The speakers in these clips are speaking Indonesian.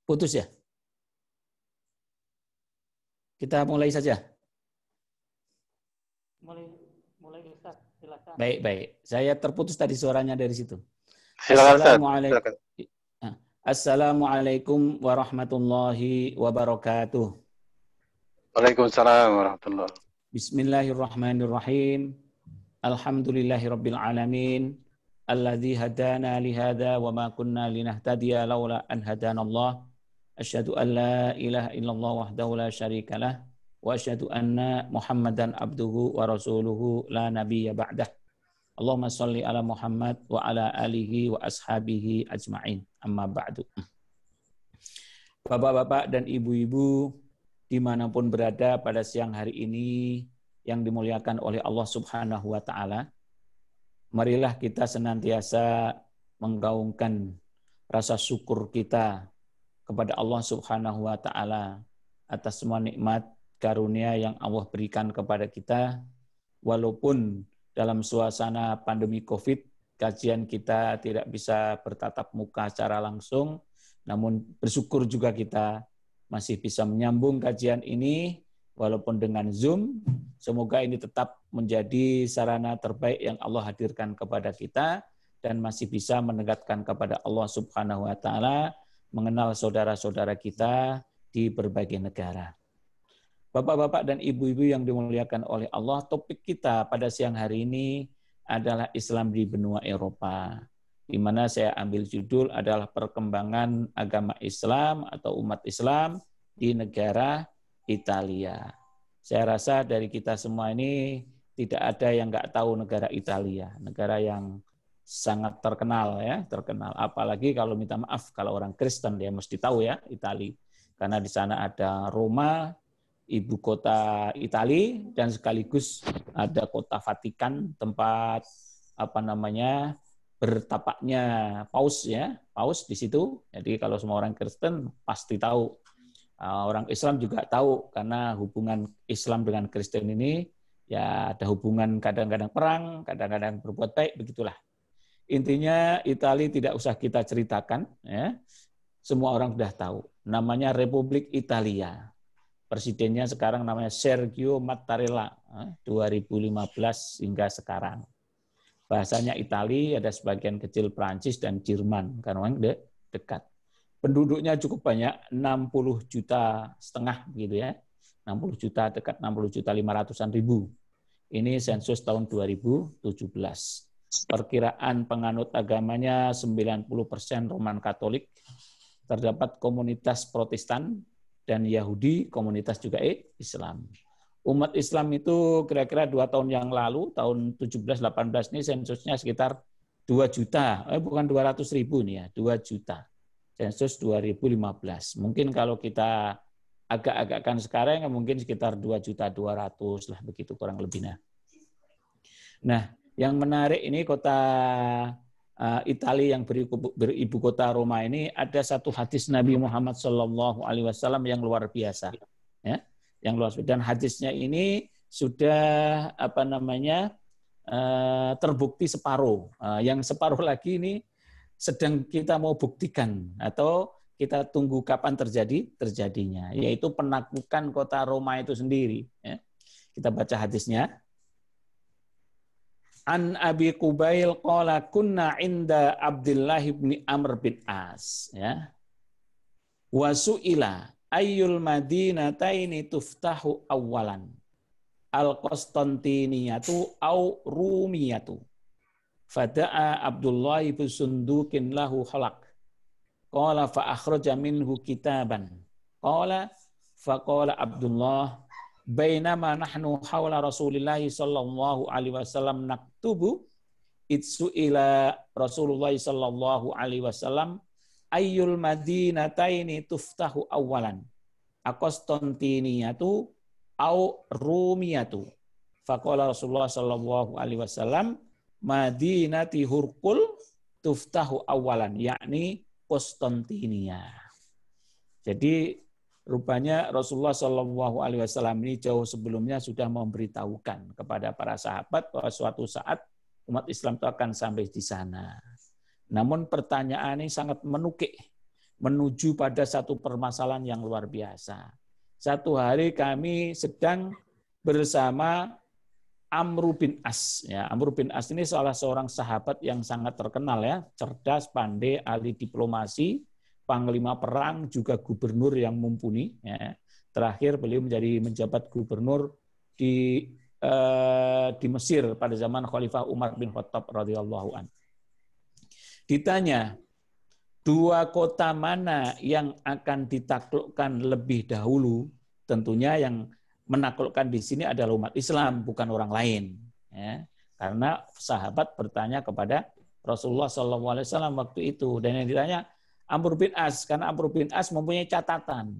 Putus ya? Kita mulai saja. Mulai Ustaz, silakan. Baik. Saya terputus tadi suaranya dari situ. Silakan. Assalamualaikum warahmatullahi wabarakatuh. Waalaikumsalam warahmatullahi. Bismillahirrahmanirrahim. Alhamdulillahirabbil alamin. Alladzi hadana li hadza wa ma kunna linahtadiya laula an hadanallah. Asyhadu an la ilaha illallah wahdahu la syarikalah wa asyhadu anna Muhammadan abduhu wa rasuluhu la nabiyya ba'dah. Allahumma shalli ala Muhammad wa ala alihi wa ashabihi ajma'in. Amma ba'du. Bapak-bapak dan ibu-ibu dimanapun berada pada siang hari ini yang dimuliakan oleh Allah Subhanahu wa ta'ala, marilah kita senantiasa menggaungkan rasa syukur kita kepada Allah Subhanahu wa ta'ala atas semua nikmat karunia yang Allah berikan kepada kita. Walaupun dalam suasana pandemi COVID, kajian kita tidak bisa bertatap muka secara langsung, namun bersyukur juga kita masih bisa menyambung kajian ini walaupun dengan Zoom. Semoga ini tetap menjadi sarana terbaik yang Allah hadirkan kepada kita dan masih bisa mendekatkan kepada Allah Subhanahu wa ta'ala, mengenal saudara-saudara kita di berbagai negara. Bapak-bapak dan ibu-ibu yang dimuliakan oleh Allah, topik kita pada siang hari ini adalah Islam di benua Eropa, di mana saya ambil judul adalah perkembangan agama Islam atau umat Islam di negara Italia. Saya rasa dari kita semua ini tidak ada yang nggak tahu negara Italia, negara yang sangat terkenal ya, terkenal. Apalagi kalau minta maaf kalau orang Kristen dia mesti tahu ya Italia, karena di sana ada Roma, ibu kota Italia, dan sekaligus ada kota Vatikan, tempat bertapaknya paus ya, paus di situ. Jadi kalau semua orang Kristen pasti tahu. Orang Islam juga tahu karena hubungan Islam dengan Kristen ini ya ada hubungan kadang-kadang perang, kadang-kadang berbuat baik, begitulah. Intinya Italia tidak usah kita ceritakan ya. Semua orang sudah tahu. Namanya Republik Italia. Presidennya sekarang namanya Sergio Mattarella, 2015 hingga sekarang. Bahasanya Italia, ada sebagian kecil Prancis dan Jerman, karena memang dekat. Penduduknya cukup banyak, 60,5 juta gitu ya. 60 juta, dekat 60 juta 500-an ribu. Ini sensus tahun 2017. Perkiraan penganut agamanya 90% Roman Katolik, terdapat komunitas Protestan, dan Yahudi, komunitas juga Islam. Umat Islam itu kira-kira 2 tahun yang lalu, tahun 17-18 ini sensusnya sekitar 2 juta, bukan 200.000 nih ya, 2 juta. Sensus 2015. Mungkin kalau kita agak-agakkan sekarang, mungkin sekitar 2.200.000 lah, begitu kurang lebihnya. Nah, yang menarik ini kota Italia yang beribu kota Roma ini ada satu hadis Nabi Muhammad SAW yang luar biasa, ya, yang luar biasa. Dan hadisnya ini sudah terbukti separuh. Yang separuh lagi ini sedang kita mau buktikan atau kita tunggu kapan terjadinya, yaitu penaklukan kota Roma itu sendiri. Ya. Kita baca hadisnya. An Abi Qubail qala kunna inda Abdullah bin Amr bin As, ya. Wa su'ila ayyul madinataini tuftahu awalan, al-Qastantiniyatu au Rumiyatu. Fada'a Abdullah bin Sundukin lahu khalaq. Qala fa akhraja minhu kitaban. Qala fa qala Abdullah bainama nahnu hawla Rasulillah sallallahu alaihi wasallam naktubu itsu ila Rasulullah sallallahu alaihi wasallam ayyul madinataini tuftahu awalan, Aqastontiniyatu au Rumiyatu. Faqala Rasulullah sallallahu alaihi wasallam madinati Hurqul tuftahu awalan, yakni Konstantinia. Jadi rupanya Rasulullah Shallallahu Alaihi Wasallam ini jauh sebelumnya sudah memberitahukan kepada para sahabat bahwa suatu saat umat Islam itu akan sampai di sana. Namun pertanyaan ini sangat menukik. menuju pada satu permasalahan yang luar biasa. Satu hari kami sedang bersama Amr bin As. Ya, Amr bin As ini salah seorang sahabat yang sangat terkenal ya, cerdas, pandai, ahli diplomasi, panglima perang, juga gubernur yang mumpuni. Ya. Terakhir beliau menjabat gubernur di Mesir pada zaman Khalifah Umar bin Khattab radhiyallahu anhu. Ditanya, dua kota mana yang akan ditaklukkan lebih dahulu? Tentunya yang menaklukkan di sini adalah umat Islam, bukan orang lain. Ya. Karena sahabat bertanya kepada Rasulullah SAW waktu itu. Dan yang ditanya Amr bin As, karena Amr bin As mempunyai catatan.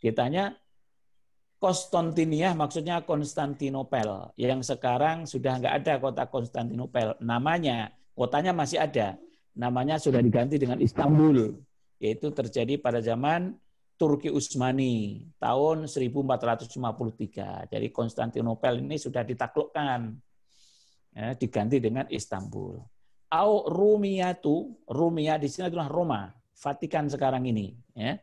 Ditanya, Konstantinia, maksudnya Konstantinopel, yang sekarang sudah nggak ada kota Konstantinopel. Namanya, kotanya masih ada. Namanya sudah diganti dengan Istanbul. Yaitu terjadi pada zaman Turki Utsmani tahun 1453. Jadi Konstantinopel ini sudah ditaklukkan, ya, diganti dengan Istanbul. Au Rumiyatu, Rumia di sini adalah Roma, Vatikan sekarang ini. Ya.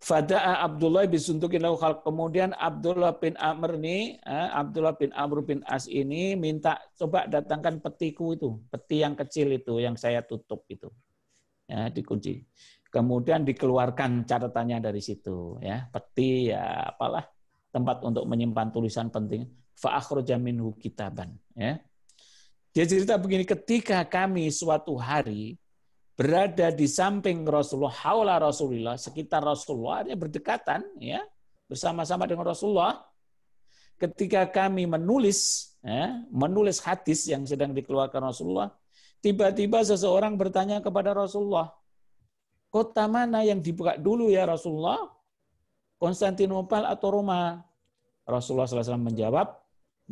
Fada'a Abdullah bisuntukin lahu khalq. Kemudian Abdullah bin Amr ini, Abdullah bin Amr bin As ini minta coba datangkan petiku itu, peti yang kecil itu yang saya tutup itu, ya, dikunci. Kemudian dikeluarkan catatannya dari situ, ya, peti ya apalah tempat untuk menyimpan tulisan penting. Fa akhraja minhu kitaban, ya. Dia cerita begini, ketika kami suatu hari berada di samping Rasulullah, haula Rasulullah, sekitar Rasulullah, artinya berdekatan, ya, bersama-sama dengan Rasulullah. Ketika kami menulis, ya, menulis hadis yang sedang dikeluarkan Rasulullah, tiba-tiba seseorang bertanya kepada Rasulullah, kota mana yang dibuka dulu ya Rasulullah? Konstantinopel atau Roma? Rasulullah SAW menjawab,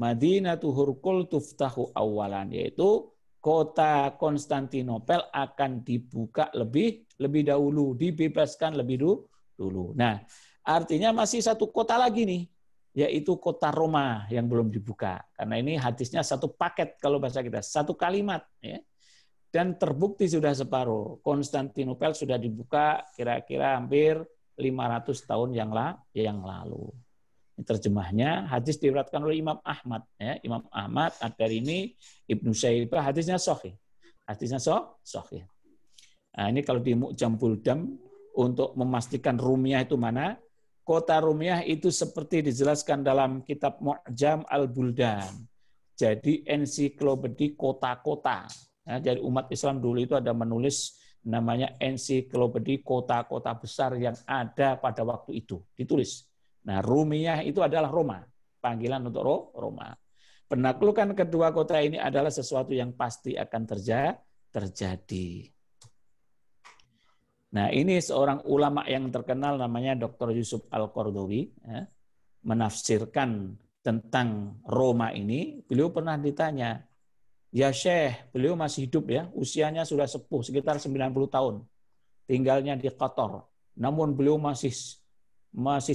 Madinatu Hurqul tuftahu awalan, yaitu kota Konstantinopel akan dibuka lebih dahulu, dibebaskan lebih dulu. Nah, artinya masih satu kota lagi nih, yaitu kota Roma yang belum dibuka. Karena ini hadisnya satu paket kalau bahasa kita, satu kalimat, ya. Dan terbukti sudah separuh. Konstantinopel sudah dibuka kira-kira hampir 500 tahun yang lalu. Terjemahnya hadis diriwayatkan oleh Imam Ahmad. Ya, Imam Ahmad, Ad-Darimi, Ibnu Syaibah, hadisnya sahih. Hadisnya sahih. Nah, ini kalau di Mu'jam Buldam untuk memastikan Rumiyah itu mana, kota Rumiyah itu seperti dijelaskan dalam kitab Mu'jam Al-Buldan. Jadi ensiklopedi kota-kota. Ya, jadi umat Islam dulu itu ada menulis namanya ensiklopedi kota-kota besar yang ada pada waktu itu. Ditulis. Nah, Rumiyah itu adalah Roma. Panggilan untuk Roma. Penaklukan kedua kota ini adalah sesuatu yang pasti akan terjadi. Nah, ini seorang ulama yang terkenal namanya Dr. Yusuf Al-Qardawi, ya, menafsirkan tentang Roma ini. Beliau pernah ditanya, ya Syekh, beliau masih hidup ya, usianya sudah sepuh, sekitar 90 tahun. Tinggalnya di Qatar. Namun beliau masih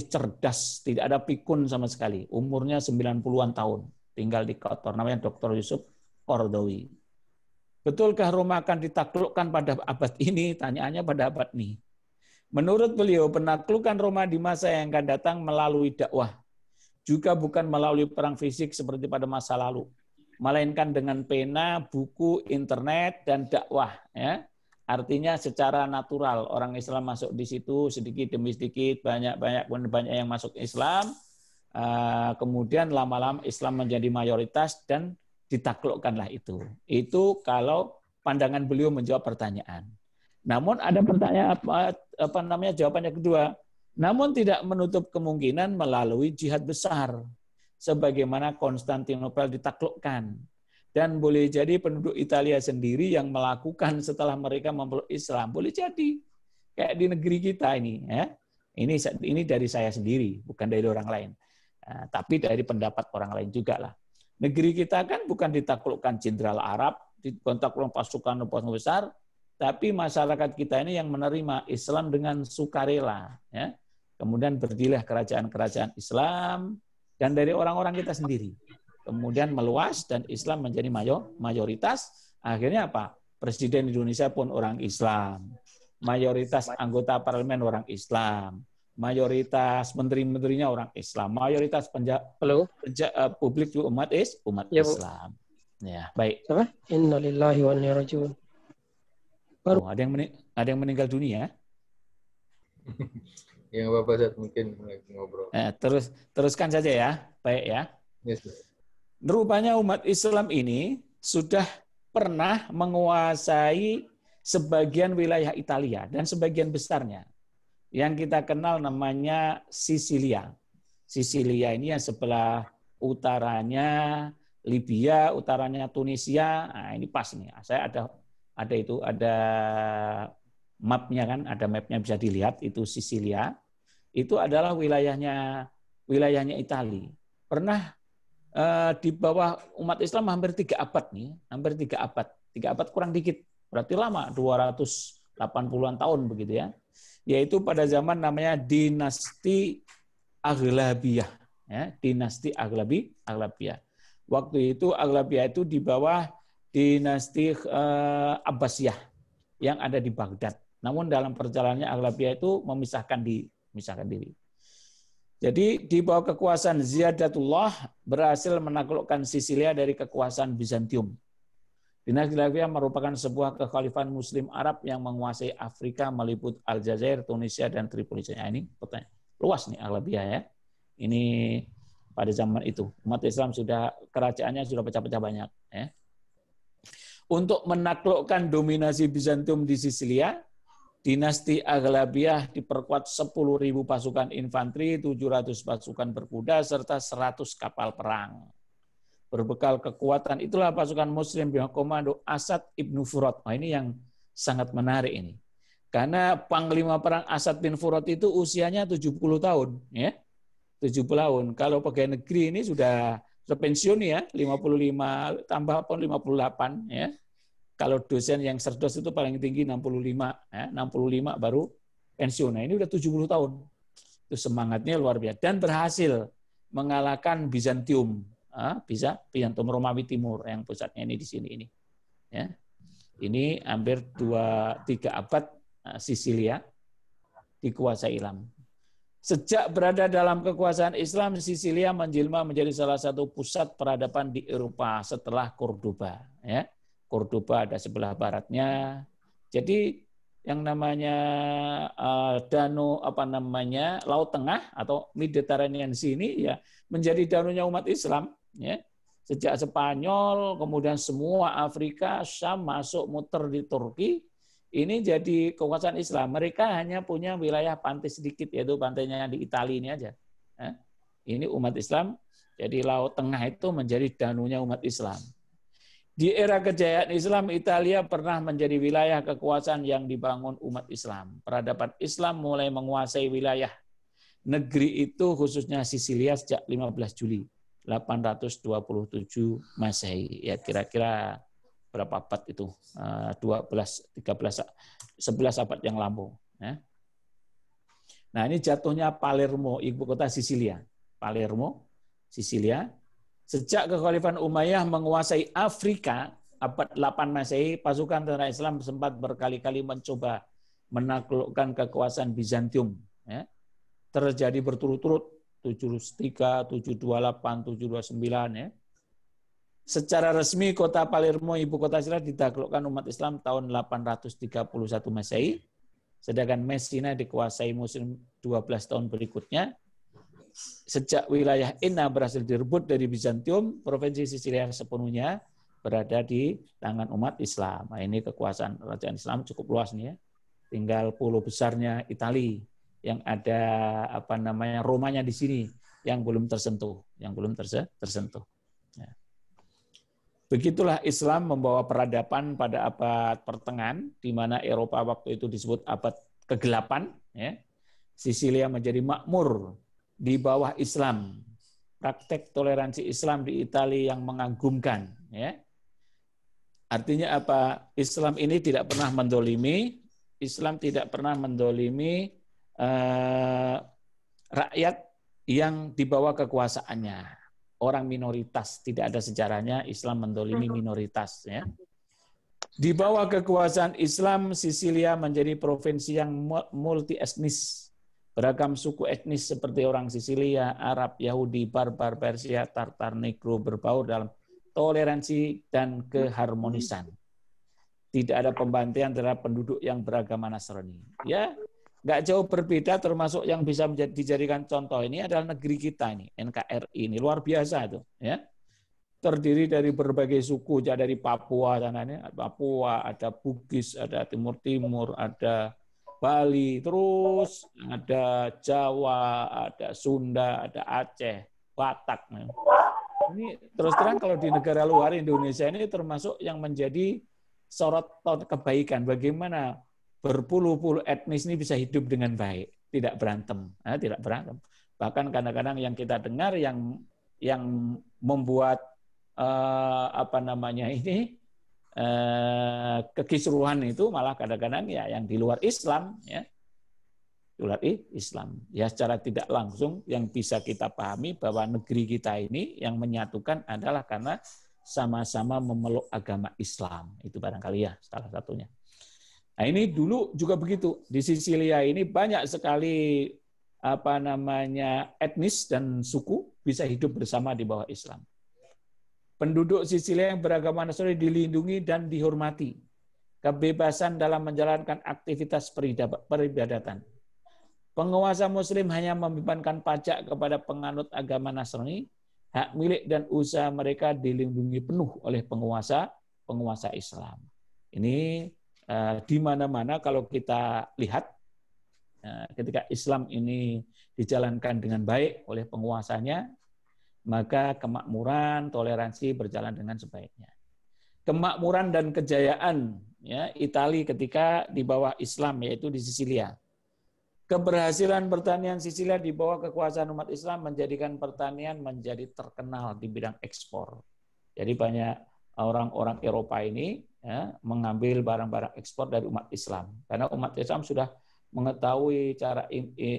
cerdas, tidak ada pikun sama sekali. Umurnya 90-an tahun, tinggal di Qatar. Namanya Dr. Yusuf Qardawi. Betulkah Roma akan ditaklukkan pada abad ini? Tanyaannya pada abad ini. Menurut beliau, penaklukan Roma di masa yang akan datang melalui dakwah. Juga bukan melalui perang fisik seperti pada masa lalu. Melainkan dengan pena, buku, internet, dan dakwah. Ya. Artinya secara natural orang Islam masuk di situ sedikit demi sedikit, banyak yang masuk Islam. Kemudian lama-lama Islam menjadi mayoritas dan ditaklukkanlah itu. Itu kalau pandangan beliau menjawab pertanyaan. Namun ada pertanyaan jawabannya kedua. Namun tidak menutup kemungkinan melalui jihad besar. Sebagaimana Konstantinopel ditaklukkan. Dan boleh jadi penduduk Italia sendiri yang melakukan setelah mereka memeluk Islam. Boleh jadi. Kayak di negeri kita ini. Ya. Ini dari saya sendiri, bukan dari orang lain. Nah, tapi dari pendapat orang lain juga lah. Negeri kita kan bukan ditaklukkan jenderal Arab, ditaklukkan pasukan besar, tapi masyarakat kita ini yang menerima Islam dengan sukarela. Ya. Kemudian berdirilah kerajaan-kerajaan Islam, dan dari orang-orang kita sendiri. Kemudian meluas dan Islam menjadi mayoritas. Akhirnya apa? Presiden Indonesia pun orang Islam. mayoritas anggota parlemen orang Islam, mayoritas menteri-menterinya orang Islam, mayoritas publik juga umat Ya, Bu. Islam. Ya, baik. Apa? Innalillahi wa inna ilaihi raji'un. Oh, ada yang meninggal dunia? Yang Bapak Ustaz mungkin ngobrol. Teruskan saja ya, baik ya. Yes. Rupanya umat Islam ini sudah pernah menguasai sebagian wilayah Italia dan sebagian besarnya yang kita kenal namanya Sisilia. Sisilia ini yang sebelah utaranya Libya, utaranya Tunisia. Nah, ini pas nih. Saya ada mapnya kan, ada mapnya bisa dilihat, itu Sisilia. Itu adalah wilayahnya Italia. Pernah di bawah umat Islam hampir 3 abad nih, hampir 3 abad. 3 abad kurang dikit, berarti lama, 280-an tahun begitu ya. Yaitu pada zaman namanya dinasti Aghlabiyah, ya, dinasti Aghlabiyah. Waktu itu Aghlabiyah itu di bawah dinasti Abbasiyah yang ada di Baghdad. Namun dalam perjalanannya Aghlabiyah itu memisahkan diri. Jadi di bawah kekuasaan Ziyadatullah berhasil menaklukkan Sisilia dari kekuasaan Bizantium. Dinasti Aghlabiyah merupakan sebuah kekhalifahan Muslim Arab yang menguasai Afrika meliput Aljazair, Tunisia, dan Tripolisi. Nah, ini pertanyaan luas nih Aghlabiyah ya. Ini pada zaman itu umat Islam kerajaannya sudah pecah-pecah banyak. Ya. Untuk menaklukkan dominasi Bizantium di Sisilia, dinasti Aghlabiyah diperkuat 10.000 pasukan infanteri, 700 pasukan berkuda, serta 100 kapal perang. Berbekal kekuatan itulah pasukan Muslim bawah komando Asad ibnu Furat. Nah, ini yang sangat menarik ini. Karena panglima perang Asad bin Furat itu usianya 70 tahun. Ya. 70 tahun. Kalau pegawai negeri ini sudah pensiun ya, 55 tambah 58 ya. Kalau dosen yang serdos itu paling tinggi 65, ya, 65 baru pensiun. Nah, ini udah 70 tahun. Itu semangatnya luar biasa dan berhasil mengalahkan Bizantium, Bizantium Romawi Timur yang pusatnya ini di sini ini. Ya. Ini hampir 2-3 abad Sisilia dikuasai Islam. Sejak berada dalam kekuasaan Islam, Sisilia menjelma menjadi salah satu pusat peradaban di Eropa setelah Cordoba, ya. Cordoba ada sebelah baratnya. Jadi yang namanya Laut Tengah atau Mediterranean Sea ini ya menjadi danunya umat Islam ya. Sejak Spanyol, kemudian semua Afrika, Syam masuk muter di Turki, ini jadi kekuasaan Islam. Mereka hanya punya wilayah pantai sedikit, yaitu pantainya di Italia ini aja. Ya. Ini umat Islam, jadi Laut Tengah itu menjadi danunya umat Islam. Di era kejayaan Islam, Italia pernah menjadi wilayah kekuasaan yang dibangun umat Islam. Peradaban Islam mulai menguasai wilayah negeri itu, khususnya Sisilia sejak 15 Juli 827 Masehi. Ya kira-kira berapa abad itu? 12, 13, 11 abad yang lampau. Ya. Nah ini jatuhnya Palermo, ibu kota Sisilia. Palermo, Sisilia. Sejak kekhalifahan Umayyah menguasai Afrika, abad 8 Masehi, pasukan tentara Islam sempat berkali-kali mencoba menaklukkan kekuasaan Bizantium. Ya. Terjadi berturut-turut 703, 728, 729. Ya. Secara resmi kota Palermo, ibu kota Sisilia, ditaklukkan umat Islam tahun 831 Masehi, sedangkan Messina dikuasai Muslim 12 tahun berikutnya. Sejak wilayah Enna berhasil direbut dari Bizantium, provinsi Sisilia sepenuhnya berada di tangan umat Islam. Nah, ini kekuasaan kerajaan Islam cukup luas nih ya. Tinggal pulau besarnya Italia yang ada Romanya di sini yang belum tersentuh, Ya. Begitulah Islam membawa peradaban pada abad pertengahan, di mana Eropa waktu itu disebut abad ke-8. Ya. Sisilia menjadi makmur di bawah Islam. Praktek toleransi Islam di Italia yang mengagumkan. Ya. Artinya apa? Islam ini tidak pernah mendolimi, rakyat yang di bawah kekuasaannya. Orang minoritas, tidak ada sejarahnya Islam mendolimi minoritas. Ya. Di bawah kekuasaan Islam, Sisilia menjadi provinsi yang multi etnis. Beragam suku etnis seperti orang Sisilia, Arab, Yahudi, Barbar, Persia, Tartar, Negro berbaur dalam toleransi dan keharmonisan. Tidak ada pembantaian terhadap penduduk yang beragama Nasrani. Ya, nggak jauh berbeda, termasuk yang bisa dijadikan contoh ini adalah negeri kita ini, NKRI ini luar biasa itu. Ya, terdiri dari berbagai suku, dari Papua sana, Papua, ada Bugis, ada Timur Timur, ada Bali, terus ada Jawa, ada Sunda, ada Aceh, Batak. Ini terus terang kalau di negara luar Indonesia ini termasuk yang menjadi sorotan kebaikan. Bagaimana berpuluh-puluh etnis ini bisa hidup dengan baik, tidak berantem, tidak berantem. Bahkan kadang-kadang yang kita dengar yang membuat kekisruhan itu malah kadang-kadang ya yang di luar Islam, ya di luar Islam. Ya secara tidak langsung yang bisa kita pahami bahwa negeri kita ini yang menyatukan adalah karena sama-sama memeluk agama Islam. Itu barangkali ya salah satunya. Nah ini dulu juga begitu. Di Sisilia ini banyak sekali etnis dan suku bisa hidup bersama di bawah Islam. Penduduk Sisilia yang beragama Nasrani dilindungi dan dihormati. Kebebasan dalam menjalankan aktivitas peribadatan. Penguasa Muslim hanya membebankan pajak kepada penganut agama Nasrani. Hak milik dan usaha mereka dilindungi penuh oleh penguasa Islam. Ini di mana-mana kalau kita lihat, ketika Islam ini dijalankan dengan baik oleh penguasanya, maka kemakmuran, toleransi berjalan dengan sebaiknya. Kemakmuran dan kejayaan ya Italia ketika di bawah Islam, yaitu di Sisilia. Keberhasilan pertanian Sisilia di bawah kekuasaan umat Islam menjadikan pertanian menjadi terkenal di bidang ekspor. Jadi banyak orang-orang Eropa ini ya, mengambil barang-barang ekspor dari umat Islam. Karena umat Islam sudah mengetahui cara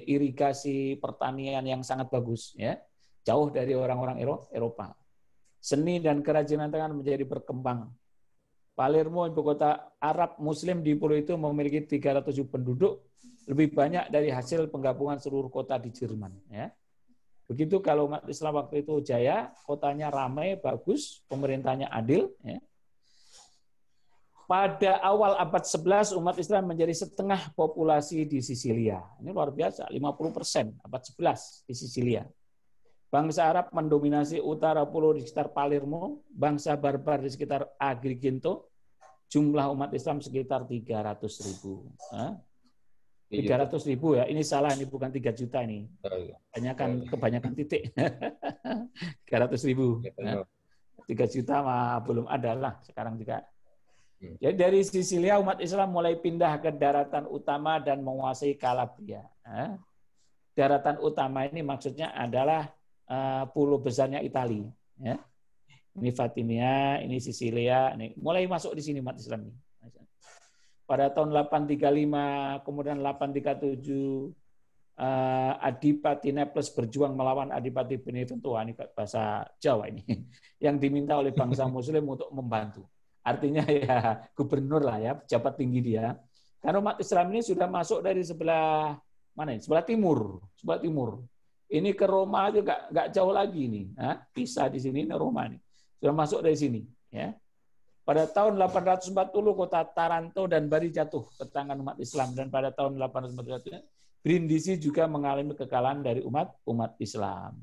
irigasi pertanian yang sangat bagus, ya. Jauh dari orang-orang Eropa. Seni dan kerajinan tangan menjadi berkembang. Palermo, ibu kota Arab Muslim di pulau itu memiliki 300 penduduk, lebih banyak dari hasil penggabungan seluruh kota di Jerman. Ya. Begitu kalau umat Islam waktu itu jaya, kotanya ramai, bagus, pemerintahnya adil. Ya. Pada awal abad 11, umat Islam menjadi setengah populasi di Sisilia. Ini luar biasa, 50% abad 11 di Sisilia. Bangsa Arab mendominasi utara pulau di sekitar Palermo, bangsa Barbar di sekitar Agrigento, jumlah umat Islam sekitar 300.000. 300.000 ya, ini salah, ini bukan 3 juta ini. Kebanyakan titik. 300.000. 3 juta mah belum ada lah, sekarang juga. Jadi dari Sisilia umat Islam mulai pindah ke daratan utama dan menguasai Calabria. Daratan utama ini maksudnya adalah pulau besarnya Italia. Ya. Ini Fatimia, ini Sisilia, ini mulai masuk di sini umat Islam ini. Pada tahun 835, kemudian 837, Adipati Naples berjuang melawan Adipati Benevento, ini bahasa Jawa ini, yang diminta oleh bangsa Muslim untuk membantu. Artinya ya gubernur lah ya, pejabat tinggi dia. Karena umat Islam ini sudah masuk dari sebelah mana ini? Sebelah timur. Ini ke Roma itu nggak jauh lagi nih. Pisa di sini, ini Roma nih. Sudah masuk dari sini. Ya. Pada tahun 840 kota Taranto dan Bari jatuh ke tangan umat Islam, dan pada tahun 841 Brindisi juga mengalami kekalahan dari umat Islam.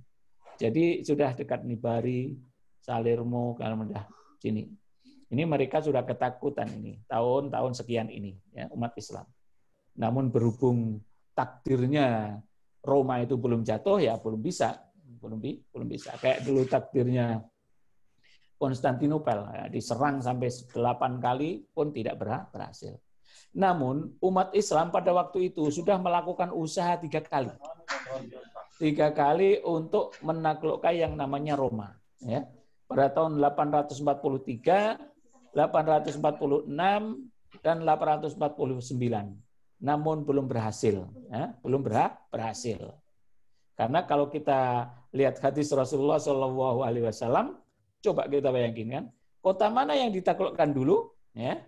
Jadi sudah dekat nih Bari, Salermo, kalau mudah sini. Ini mereka sudah ketakutan ini tahun-tahun sekian ini ya, umat Islam. Namun berhubung takdirnya Roma itu belum jatuh ya belum bisa. Kayak dulu takdirnya Konstantinopel ya, diserang sampai 8 kali pun tidak berhasil. Namun umat Islam pada waktu itu sudah melakukan usaha 3 kali. 3 kali untuk menaklukkan yang namanya Roma. Ya. Pada tahun 843, 846, dan 849. Namun belum berhasil. Ya. Belum berhasil. Karena kalau kita lihat hadis Rasulullah SAW, coba kita bayangin kan, kota mana yang ditaklukkan dulu? Ya,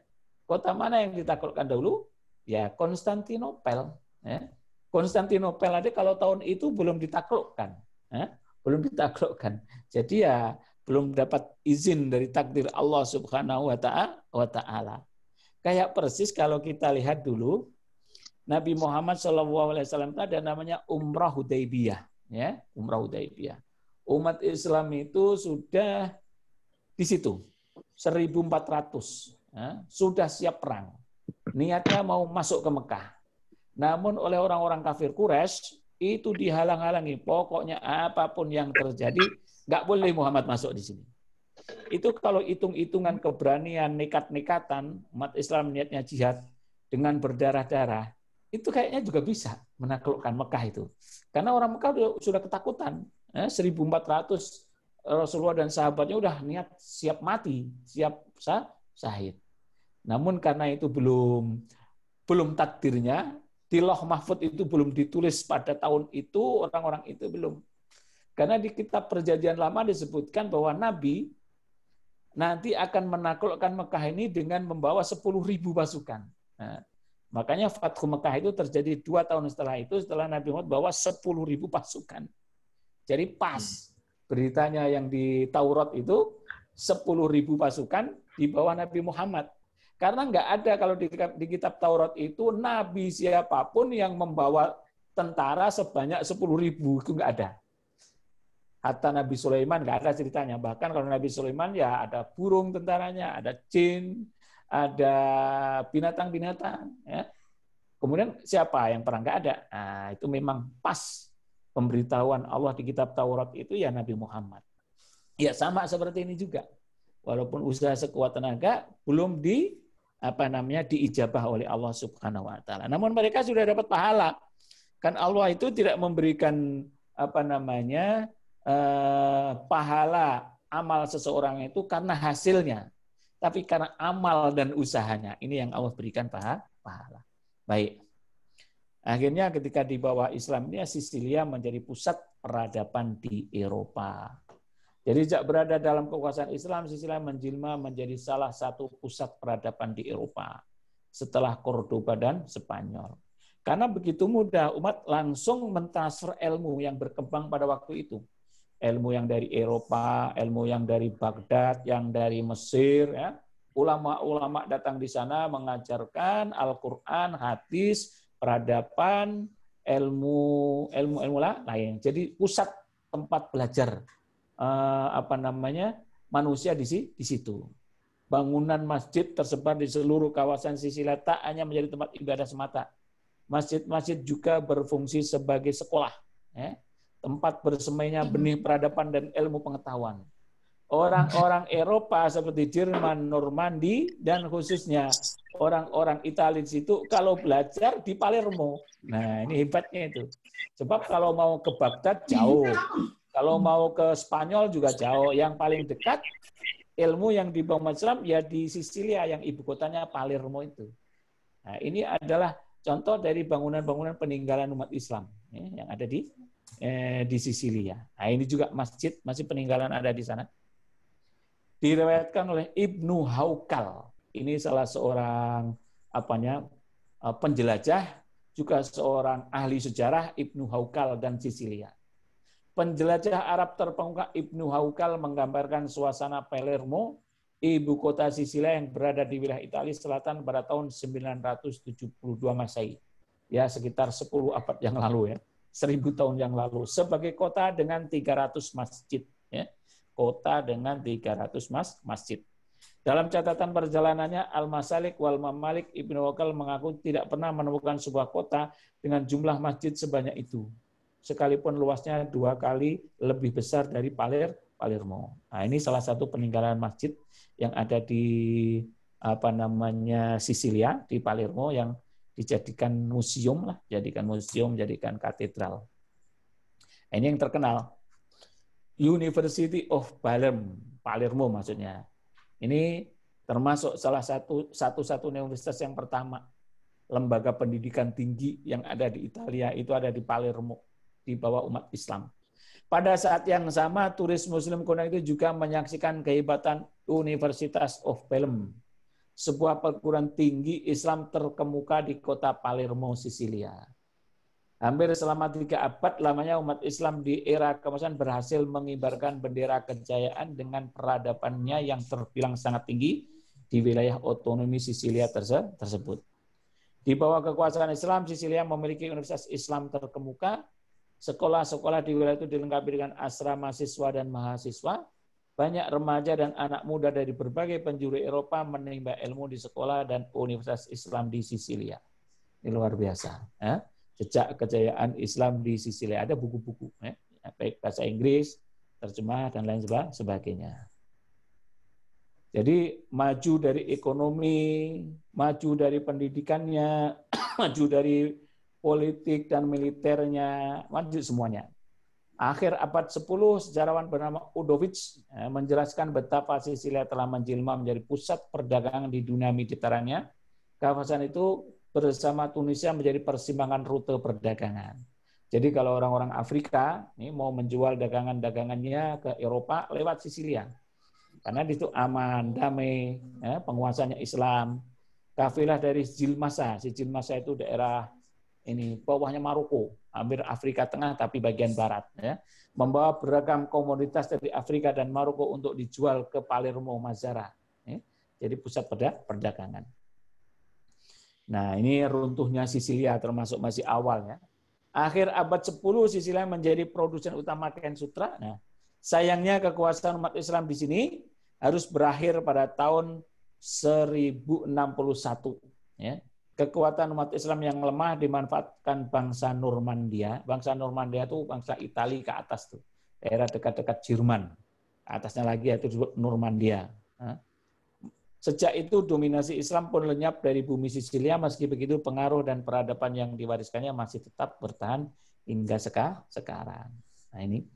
Kota mana yang ditaklukkan dahulu? Ya Konstantinopel. Ya. Konstantinopel aja kalau tahun itu belum ditaklukkan. Ya. Belum ditaklukkan. Jadi ya belum dapat izin dari takdir Allah Subhanahu wa Ta'ala. Kayak persis kalau kita lihat dulu Nabi Muhammad SAW itu ada namanya Umrah Hudaybiyah, ya, Umrah Hudaybiyah. Umat Islam itu sudah di situ 1400, ya, sudah siap perang. Niatnya mau masuk ke Mekah. Namun oleh orang-orang kafir Quraisy itu dihalang-halangi. Pokoknya apapun yang terjadi, nggak boleh Muhammad masuk di sini. Itu kalau hitung-hitungan keberanian, nekat-nekatan, umat Islam niatnya jihad dengan berdarah-darah, itu kayaknya juga bisa menaklukkan Mekah itu. Karena orang Mekah sudah ketakutan. 1400 Rasulullah dan sahabatnya udah niat siap mati, siap syahid. Namun karena itu belum takdirnya, di Lauh Mahfud itu belum ditulis pada tahun itu, orang-orang itu belum. Karena di kitab Perjanjian Lama disebutkan bahwa Nabi nanti akan menaklukkan Mekah ini dengan membawa 10.000 pasukan. Nah, makanya Fathu Mekah itu terjadi 2 tahun setelah itu, setelah Nabi Muhammad bawa 10.000 pasukan. Jadi pas beritanya yang di Taurat itu 10.000 pasukan di bawah Nabi Muhammad. Karena nggak ada kalau di kitab Taurat itu Nabi siapapun yang membawa tentara sebanyak 10.000, itu nggak ada. Hatta Nabi Sulaiman nggak ada ceritanya. Bahkan kalau Nabi Sulaiman ya ada burung tentaranya, ada jin, ada binatang-binatang. Ya. Kemudian siapa yang perang? Nggak ada. Nah, itu memang pas pemberitahuan Allah di kitab Taurat itu ya Nabi Muhammad. Ya sama seperti ini juga. Walaupun usaha sekuat tenaga belum diijabah oleh Allah Subhanahu wa taala. Namun mereka sudah dapat pahala. Kan Allah itu tidak memberikan pahala amal seseorang itu karena hasilnya, tapi karena amal dan usahanya. Ini yang Allah berikan pahala. Baik. Akhirnya ketika dibawa Islam ini, Sisilia menjadi pusat peradaban di Eropa. Jadi sejak berada dalam kekuasaan Islam, Sisilia menjelma menjadi salah satu pusat peradaban di Eropa setelah Cordoba dan Spanyol. Karena begitu mudah umat langsung mentransfer ilmu yang berkembang pada waktu itu. Ilmu yang dari Eropa, ilmu yang dari Baghdad, yang dari Mesir, ya. Ulama-ulama datang di sana mengajarkan Al-Qur'an, hadis, peradaban, ilmu lain. Jadi pusat tempat belajar manusia di situ. Bangunan masjid tersebar di seluruh kawasan Sisilia tak hanya menjadi tempat ibadah semata. Masjid-masjid juga berfungsi sebagai sekolah, ya. Tempat bersemainya benih peradaban dan ilmu pengetahuan. Orang-orang Eropa seperti Jerman, Normandi, dan khususnya orang-orang Italia di situ kalau belajar di Palermo. Nah, ini hebatnya itu. Sebab kalau mau ke Baghdad jauh, kalau mau ke Spanyol juga jauh. Yang paling dekat ilmu yang dibawa Islam ya di Sisilia yang ibu kotanya Palermo itu. Nah, ini adalah contoh dari bangunan-bangunan peninggalan umat Islam ya, yang ada di Sisilia. Nah, ini juga masih peninggalan ada di sana. Diriwayatkan oleh Ibnu Haukal. Ini salah seorang penjelajah, juga seorang ahli sejarah, Ibnu Haukal dan Sisilia. Penjelajah Arab terkemuka Ibnu Haukal menggambarkan suasana Palermo, ibu kota Sisilia yang berada di wilayah Italia Selatan pada tahun 972 Masehi. Ya, sekitar 10 abad yang lalu ya. 1000 tahun yang lalu, sebagai kota dengan 300 masjid. Ya. Kota dengan 300 masjid. Dalam catatan perjalanannya, Al-Masalik wal Mamalik, Ibnu Haukal mengaku tidak pernah menemukan sebuah kota dengan jumlah masjid sebanyak itu. Sekalipun luasnya 2 kali lebih besar dari Palermo. Nah, ini salah satu peninggalan masjid yang ada di Sisilia, di Palermo, yang dijadikan museum lah, jadikan katedral. Ini yang terkenal. University of Palermo maksudnya. Ini termasuk salah satu-satunya universitas yang pertama, lembaga pendidikan tinggi yang ada di Italia itu ada di Palermo, di bawah umat Islam. Pada saat yang sama, turis Muslim kuno itu juga menyaksikan kehebatan Universitas of Palermo. sebuah perguruan tinggi Islam terkemuka di kota Palermo, Sisilia. Hampir selama 3 abad lamanya umat Islam di era keemasan berhasil mengibarkan bendera kejayaan dengan peradabannya yang terbilang sangat tinggi di wilayah otonomi Sisilia tersebut. Di bawah kekuasaan Islam, Sisilia memiliki universitas Islam terkemuka. Sekolah-sekolah di wilayah itu dilengkapi dengan asrama siswa dan mahasiswa. Banyak remaja dan anak muda dari berbagai penjuru Eropa menimba ilmu di sekolah dan universitas Islam di Sisilia. Ini luar biasa. Jejak kejayaan Islam di Sisilia. Ada buku-buku, baik bahasa Inggris, terjemah, dan lain sebagainya. Jadi maju dari ekonomi, maju dari pendidikannya, maju dari politik dan militernya, maju semuanya. Akhir abad 10, sejarawan bernama Udovic menjelaskan betapa Sisilia telah menjelma menjadi pusat perdagangan di dunia Mediterania. Kawasan itu bersama Tunisia menjadi persimpangan rute perdagangan. Jadi kalau orang-orang Afrika ini mau menjual dagangan-dagangannya ke Eropa lewat Sisilia. Karena di situ aman, damai, penguasanya Islam. Kafilah dari Sijilmasa itu daerah ini bawahnya Maroko, hampir Afrika Tengah tapi bagian barat, membawa beragam komoditas dari Afrika dan Maroko untuk dijual ke Palermo, Mazara. Jadi pusat perdagangan. Nah, ini runtuhnya Sisilia termasuk masih awal ya. Akhir abad 10 Sisilia menjadi produsen utama kain sutra. Nah, sayangnya kekuasaan umat Islam di sini harus berakhir pada tahun 1061 ya. Kekuatan umat Islam yang lemah dimanfaatkan bangsa Normandia. Bangsa Normandia itu bangsa Italia ke atas tuh. Daerah dekat-dekat Jerman. Atasnya lagi itu disebut Normandia. Sejak itu dominasi Islam pun lenyap dari bumi Sisilia, meski begitu pengaruh dan peradaban yang diwariskannya masih tetap bertahan hingga sekarang. Nah ini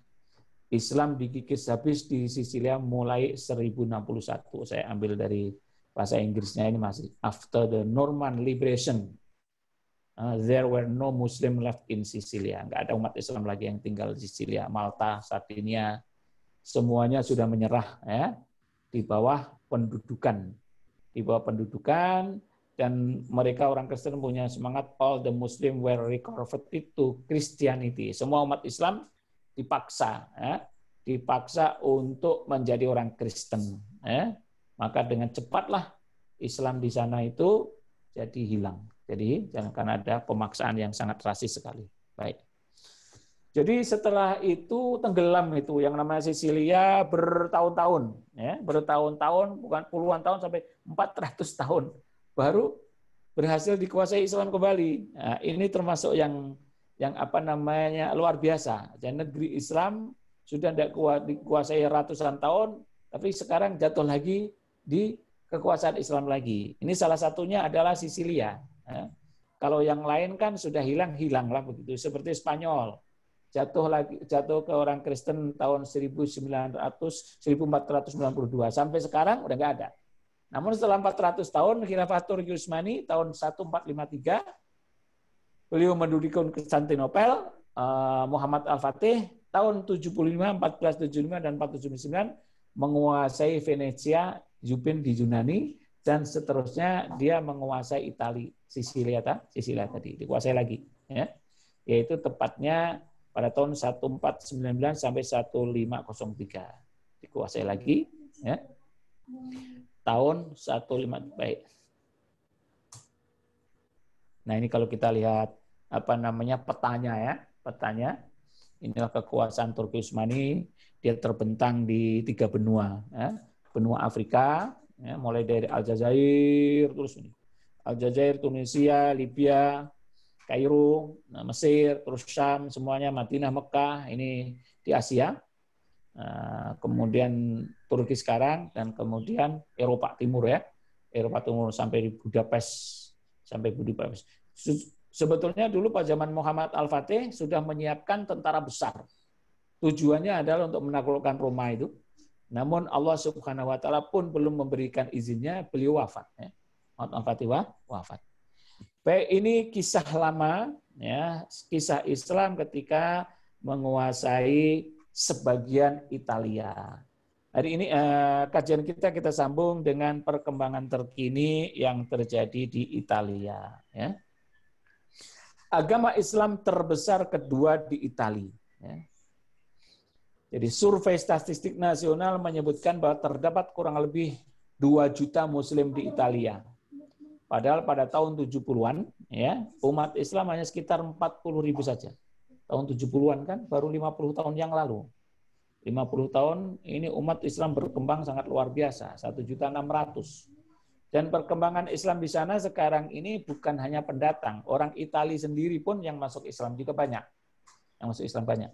Islam dikikis habis di Sisilia mulai 1061. Saya ambil dari bahasa Inggrisnya ini masih after the Norman liberation. There were no Muslim left in Sicilia. Nggak ada umat Islam lagi yang tinggal di Sisilia, Malta, Sardinia, semuanya sudah menyerah ya di bawah pendudukan, dan mereka orang Kristen punya semangat all the Muslim were converted to Christianity. Semua umat Islam dipaksa untuk menjadi orang Kristen. Maka dengan cepatlah Islam di sana itu jadi hilang. Jadi karena ada pemaksaan yang sangat rasis sekali. Baik. Jadi setelah itu tenggelam itu yang namanya Sisilia bertahun-tahun, ya, bertahun-tahun, bukan puluhan tahun sampai 400 tahun baru berhasil dikuasai Islam kembali. Nah, ini termasuk yang luar biasa. Dan negeri Islam sudah tidak dikuasai ratusan tahun, tapi sekarang jatuh lagi di kekuasaan Islam lagi. Ini salah satunya adalah Sisilia. Kalau yang lain kan sudah hilanglah begitu. Seperti Spanyol jatuh ke orang Kristen tahun 1492 sampai sekarang udah nggak ada. Namun setelah 400 tahun Khilafah Turki Utsmani tahun 1453 beliau menduduki Konstantinopel, Muhammad Al-Fatih tahun 1475 dan 479 menguasai Venesia, Yupin di Yunani, dan seterusnya dia menguasai Italia, Sisilia tadi dikuasai lagi, ya. Yaitu tepatnya pada tahun 1499 sampai 1503 dikuasai lagi, ya. Tahun 15 baik. Nah, ini kalau kita lihat petanya, inilah kekuasaan Turki Utsmani, dia terbentang di 3 benua, ya. Benua Afrika, ya, mulai dari Aljazair, Tunisia, Libya, Kairo, Mesir, terus Syam, semuanya, Madinah, Mekah, ini di Asia. Kemudian Turki sekarang, dan kemudian Eropa Timur, ya. Eropa Timur sampai di Budapest. Sebetulnya dulu pada zaman Muhammad Al-Fatih sudah menyiapkan tentara besar. Tujuannya adalah untuk menaklukkan Roma itu. Namun Allah Subhanahu wa taala pun belum memberikan izinnya, beliau wafat, ya. Muhammad Al-Fatih wafat. Baik, ini kisah lama, ya, kisah Islam ketika menguasai sebagian Italia. Hari ini kajian kita sambung dengan perkembangan terkini yang terjadi di Italia. Ya. Agama Islam terbesar kedua di Italia. Ya. Jadi survei statistik nasional menyebutkan bahwa terdapat kurang lebih 2 juta Muslim di Italia. Padahal pada tahun 70-an, ya, umat Islam hanya sekitar 40.000 saja. Tahun 70-an kan, baru 50 tahun yang lalu. 50 tahun ini umat Islam berkembang sangat luar biasa, 1.600.000. Dan perkembangan Islam di sana sekarang ini bukan hanya pendatang, orang Italia sendiri pun yang masuk Islam juga banyak. Yang masuk Islam banyak.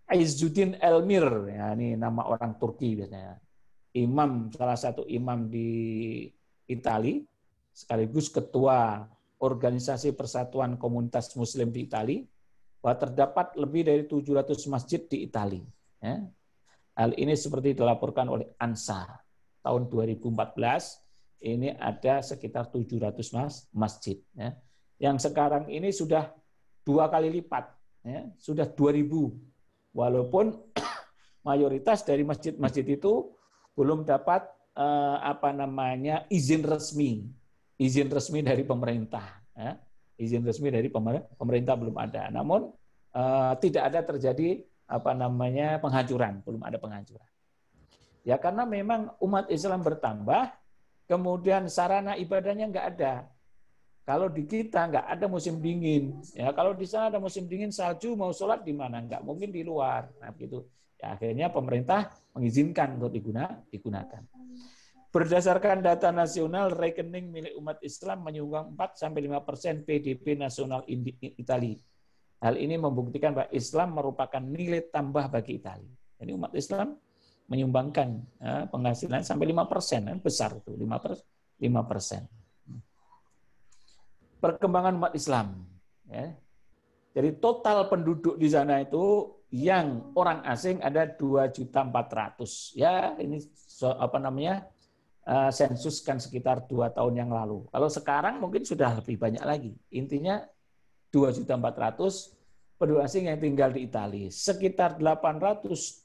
Izzuddin Elmir, ya, ini nama orang Turki biasanya. Imam, salah satu imam di Italia, sekaligus ketua Organisasi Persatuan Komunitas Muslim di Italia, bahwa terdapat lebih dari 700 masjid di Italia. Ya. Hal ini seperti dilaporkan oleh ANSA. Tahun 2014 ini ada sekitar 700 masjid. Ya. Yang sekarang ini sudah 2 kali lipat, ya. Sudah 2.000. Walaupun mayoritas dari masjid-masjid itu belum dapat izin resmi dari pemerintah. Ya. Izin resmi dari pemerintah belum ada. Namun tidak ada terjadi penghancuran, belum ada penghancuran. Ya karena memang umat Islam bertambah, kemudian sarana ibadahnya nggak ada. Kalau di kita nggak ada musim dingin, ya kalau di sana ada musim dingin salju mau sholat di mana? Nggak mungkin di luar. Nah begitu. Ya, akhirnya pemerintah mengizinkan untuk digunakan. Berdasarkan data nasional, rekening milik umat Islam menyumbang 4-5% PDB nasional Italia. Hal ini membuktikan bahwa Islam merupakan nilai tambah bagi Italia. Jadi umat Islam menyumbangkan penghasilan sampai 5%, besar itu 5%. Perkembangan umat Islam. Ya. Jadi total penduduk di sana itu yang orang asing ada 2.400.000. Ya ini sensus kan sekitar 2 tahun yang lalu. Kalau sekarang mungkin sudah lebih banyak lagi. Intinya 2.400.000 penduduk asing yang tinggal di Italia. Sekitar 820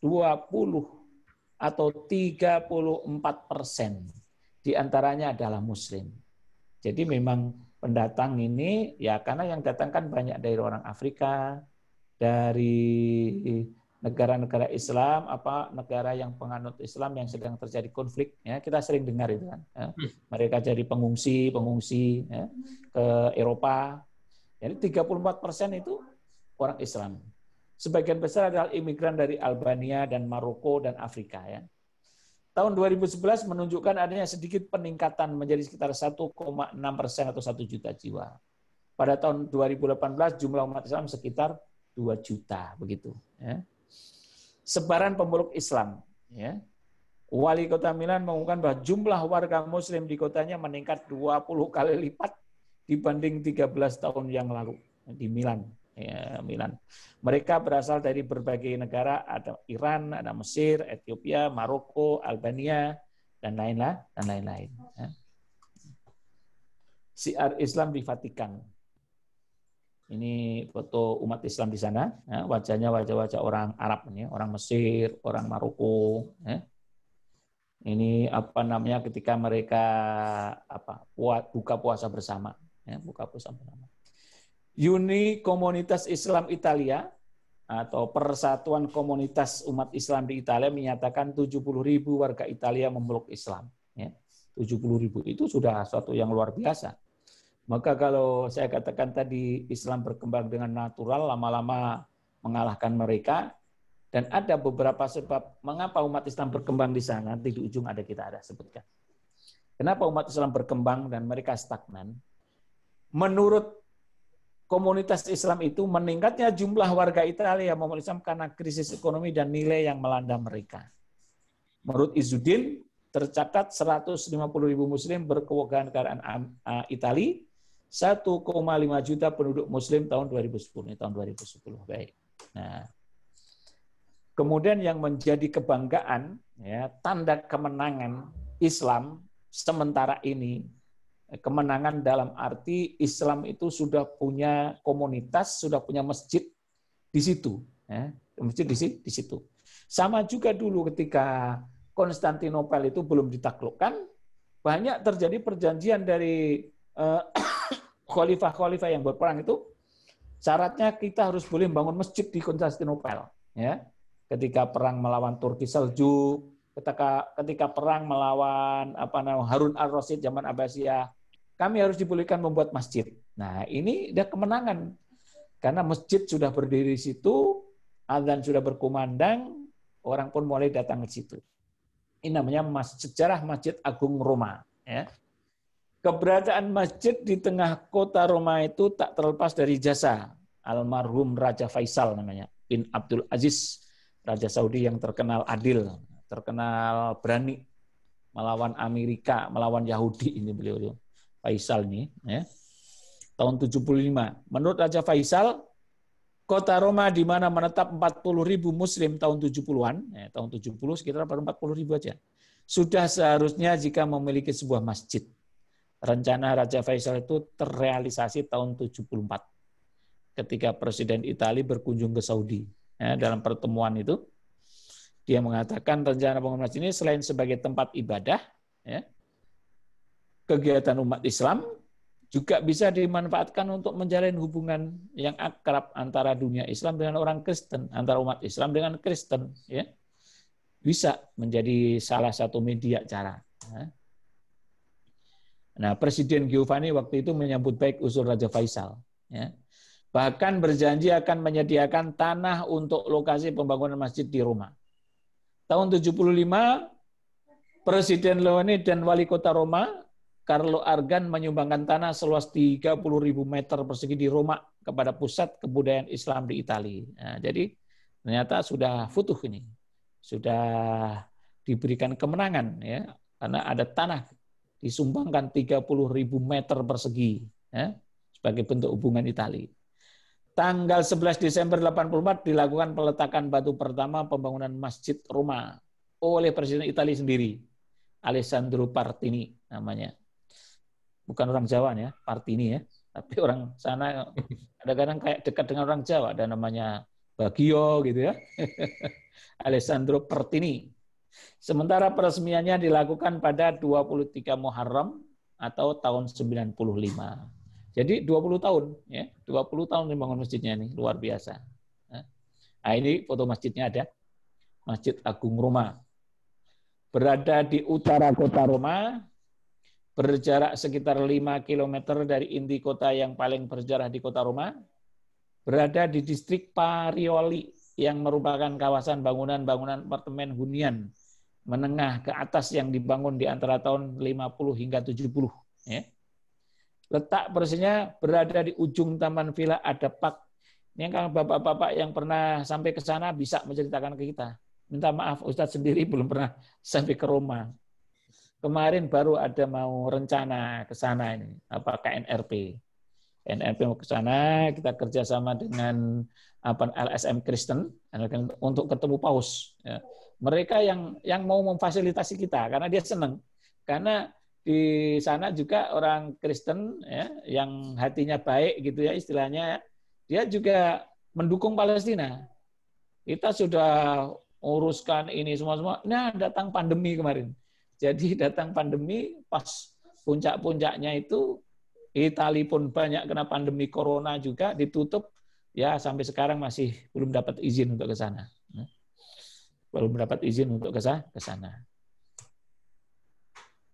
atau 34% diantaranya adalah Muslim. Jadi memang pendatang ini ya karena yang datang kan banyak dari orang Afrika, dari negara-negara Islam, negara yang penganut Islam yang sedang terjadi konflik, ya kita sering dengar itu kan, ya. Mereka jadi pengungsi ya, ke Eropa. Jadi 34% itu orang Islam. Sebagian besar adalah imigran dari Albania dan Maroko dan Afrika. Ya. Tahun 2011 menunjukkan adanya sedikit peningkatan menjadi sekitar 1,6% atau 1 juta jiwa. Pada tahun 2018 jumlah umat Islam sekitar 2 juta begitu. Ya. Sebaran pemeluk Islam. Ya. Wali Kota Milan mengumumkan bahwa jumlah warga Muslim di kotanya meningkat 20 kali lipat dibanding 13 tahun yang lalu di Milan. Ya, Milan. Mereka berasal dari berbagai negara, ada Iran, ada Mesir, Ethiopia, Maroko, Albania, dan lain-lain. Ya. Syiar Islam di Vatikan. Ini foto umat Islam di sana. Ya, wajahnya wajah-wajah orang Arab, ya, orang Mesir, orang Maroko. Ya. Ini ketika mereka buka puasa bersama. Ya, buka puasa bersama. Uni Komunitas Islam Italia atau Persatuan Komunitas Umat Islam di Italia menyatakan 70.000 warga Italia memeluk Islam. Ya, 70.000 itu sudah suatu yang luar biasa. Maka kalau saya katakan tadi Islam berkembang dengan natural, lama-lama mengalahkan mereka, dan ada beberapa sebab mengapa umat Islam berkembang di sana, nanti di ujung kita ada sebutkan. Kenapa umat Islam berkembang dan mereka stagnan? Menurut komunitas Islam itu meningkatnya jumlah warga Italia memeluk Islam karena krisis ekonomi dan nilai yang melanda mereka. Menurut Izzuddin, tercatat 150.000 Muslim berkewarganegaraan Italia, 1,5 juta penduduk Muslim tahun 2010. Ini tahun 2010. Baik. Nah, kemudian yang menjadi kebanggaan, ya, tanda kemenangan Islam sementara ini, kemenangan dalam arti Islam itu sudah punya komunitas, sudah punya masjid di situ. Ya. masjid di situ. Sama juga dulu ketika Konstantinopel itu belum ditaklukkan, banyak terjadi perjanjian dari khalifah-khalifah yang berperang itu, syaratnya kita harus boleh membangun masjid di Konstantinopel. Ya, ketika perang melawan Turki Seljuk, ketika perang melawan Harun al-Rasyid zaman Abbasiyah, kami harus dibolehkan membuat masjid. Nah, ini udah kemenangan. Karena masjid sudah berdiri di situ, azan sudah berkumandang, orang pun mulai datang ke situ. Ini namanya sejarah Masjid Agung Roma. Ya. Keberadaan masjid di tengah kota Roma itu tak terlepas dari jasa almarhum Raja Faisal namanya, bin Abdul Aziz, Raja Saudi yang terkenal adil, terkenal berani melawan Amerika, melawan Yahudi ini beliau Faisal ini. Ya. Tahun 75. Menurut Raja Faisal, kota Roma di mana menetap 40.000 Muslim tahun 70-an, tahun 70 sekitar 40.000 aja, sudah seharusnya jika memiliki sebuah masjid. Rencana Raja Faisal itu terrealisasi tahun 74, ketika Presiden Italia berkunjung ke Saudi. Dalam pertemuan itu, dia mengatakan rencana bangunan masjid ini selain sebagai tempat ibadah, kegiatan umat Islam, juga bisa dimanfaatkan untuk menjalin hubungan yang akrab antara dunia Islam dengan orang Kristen, antara umat Islam dengan Kristen. Ya. Bisa menjadi salah satu media cara. Nah, Presiden Giovanni waktu itu menyambut baik usul Raja Faisal. Ya. Bahkan berjanji akan menyediakan tanah untuk lokasi pembangunan masjid di Roma. Tahun 75, Presiden Leone dan Wali Kota Roma, Carlo Argan, menyumbangkan tanah seluas 30.000 meter persegi di Roma kepada pusat kebudayaan Islam di Italia. Nah, jadi ternyata sudah futuh ini, sudah diberikan kemenangan, ya, karena ada tanah disumbangkan 30.000 meter persegi, ya, sebagai bentuk hubungan Italia. Tanggal 11 Desember 84 dilakukan peletakan batu pertama pembangunan Masjid Roma oleh Presiden Italia sendiri, Alessandro Partini namanya. Bukan orang Jawa ya, Partini ya, tapi orang sana kadang-kadang kayak dekat dengan orang Jawa, ada namanya Bagio gitu ya. Alessandro Partini. Sementara peresmiannya dilakukan pada 23 Muharram atau tahun 95. Jadi 20 tahun ya, 20 tahun membangun masjidnya ini, luar biasa. Nah, ini foto masjidnya ada. Masjid Agung Roma. Berada di utara kota Roma, berjarak sekitar 5 km dari inti kota yang paling bersejarah di kota Roma, berada di distrik Parioli yang merupakan kawasan bangunan-bangunan apartemen hunian menengah ke atas yang dibangun di antara tahun 50 hingga 70. Ya. Letak persisnya berada di ujung Taman Villa Adapak. Ini kalau bapak-bapak yang pernah sampai ke sana bisa menceritakan ke kita. Minta maaf, Ustadz sendiri belum pernah sampai ke Roma. Kemarin baru ada mau rencana ke sana ini, KNRP. KNRP mau ke sana, kita kerjasama dengan LSM Kristen untuk ketemu Paus. Ya. Mereka yang mau memfasilitasi kita, karena dia senang. Karena di sana juga orang Kristen ya, yang hatinya baik gitu ya istilahnya, dia juga mendukung Palestina. Kita sudah uruskan ini semua. Nah, datang pandemi kemarin. Jadi datang pandemi pas puncak-puncaknya itu, Italia pun banyak kena pandemi corona juga, ditutup, ya sampai sekarang masih belum dapat izin untuk ke sana. Belum dapat izin untuk ke sana.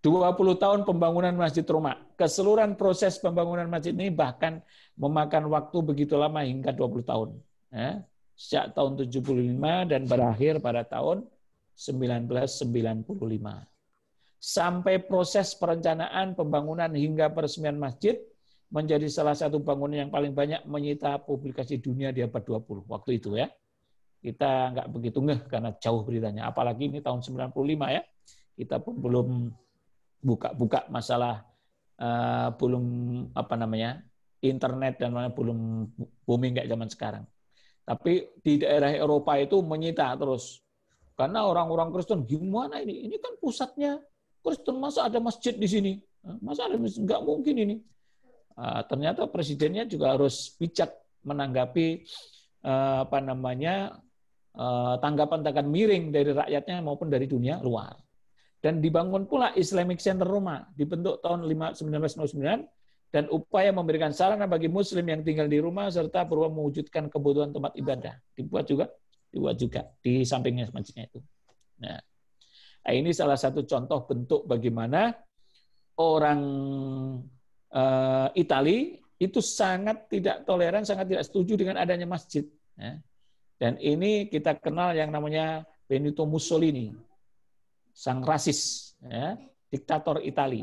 20 tahun pembangunan Masjid Roma. Keseluruhan proses pembangunan masjid ini bahkan memakan waktu begitu lama hingga 20 tahun. Ya, sejak tahun 75 dan berakhir pada tahun 1995. Sampai proses perencanaan pembangunan hingga peresmian masjid menjadi salah satu bangunan yang paling banyak menyita publikasi dunia di abad 20 waktu itu ya. Kita nggak begitu ngeh karena jauh beritanya, apalagi ini tahun 95 ya. Kita pun belum buka masalah belum internet dan belum booming kayak zaman sekarang. Tapi di daerah Eropa itu menyita terus. Karena orang-orang Kristen gimana ini? Ini kan pusatnya Kristen, masa ada masjid di sini? Masa ada masjid? Nggak mungkin ini. Ternyata presidennya juga harus bijak menanggapi tanggapan-tanggapan miring dari rakyatnya maupun dari dunia luar. Dan dibangun pula Islamic Center Roma, dibentuk tahun 1909, dan upaya memberikan sarana bagi Muslim yang tinggal di rumah serta berusaha mewujudkan kebutuhan tempat ibadah. Dibuat juga di sampingnya masjidnya itu. Nah, ini salah satu contoh bentuk bagaimana orang Itali itu sangat tidak toleran, sangat tidak setuju dengan adanya masjid. Dan ini kita kenal yang namanya Benito Mussolini, sang rasis, diktator Itali.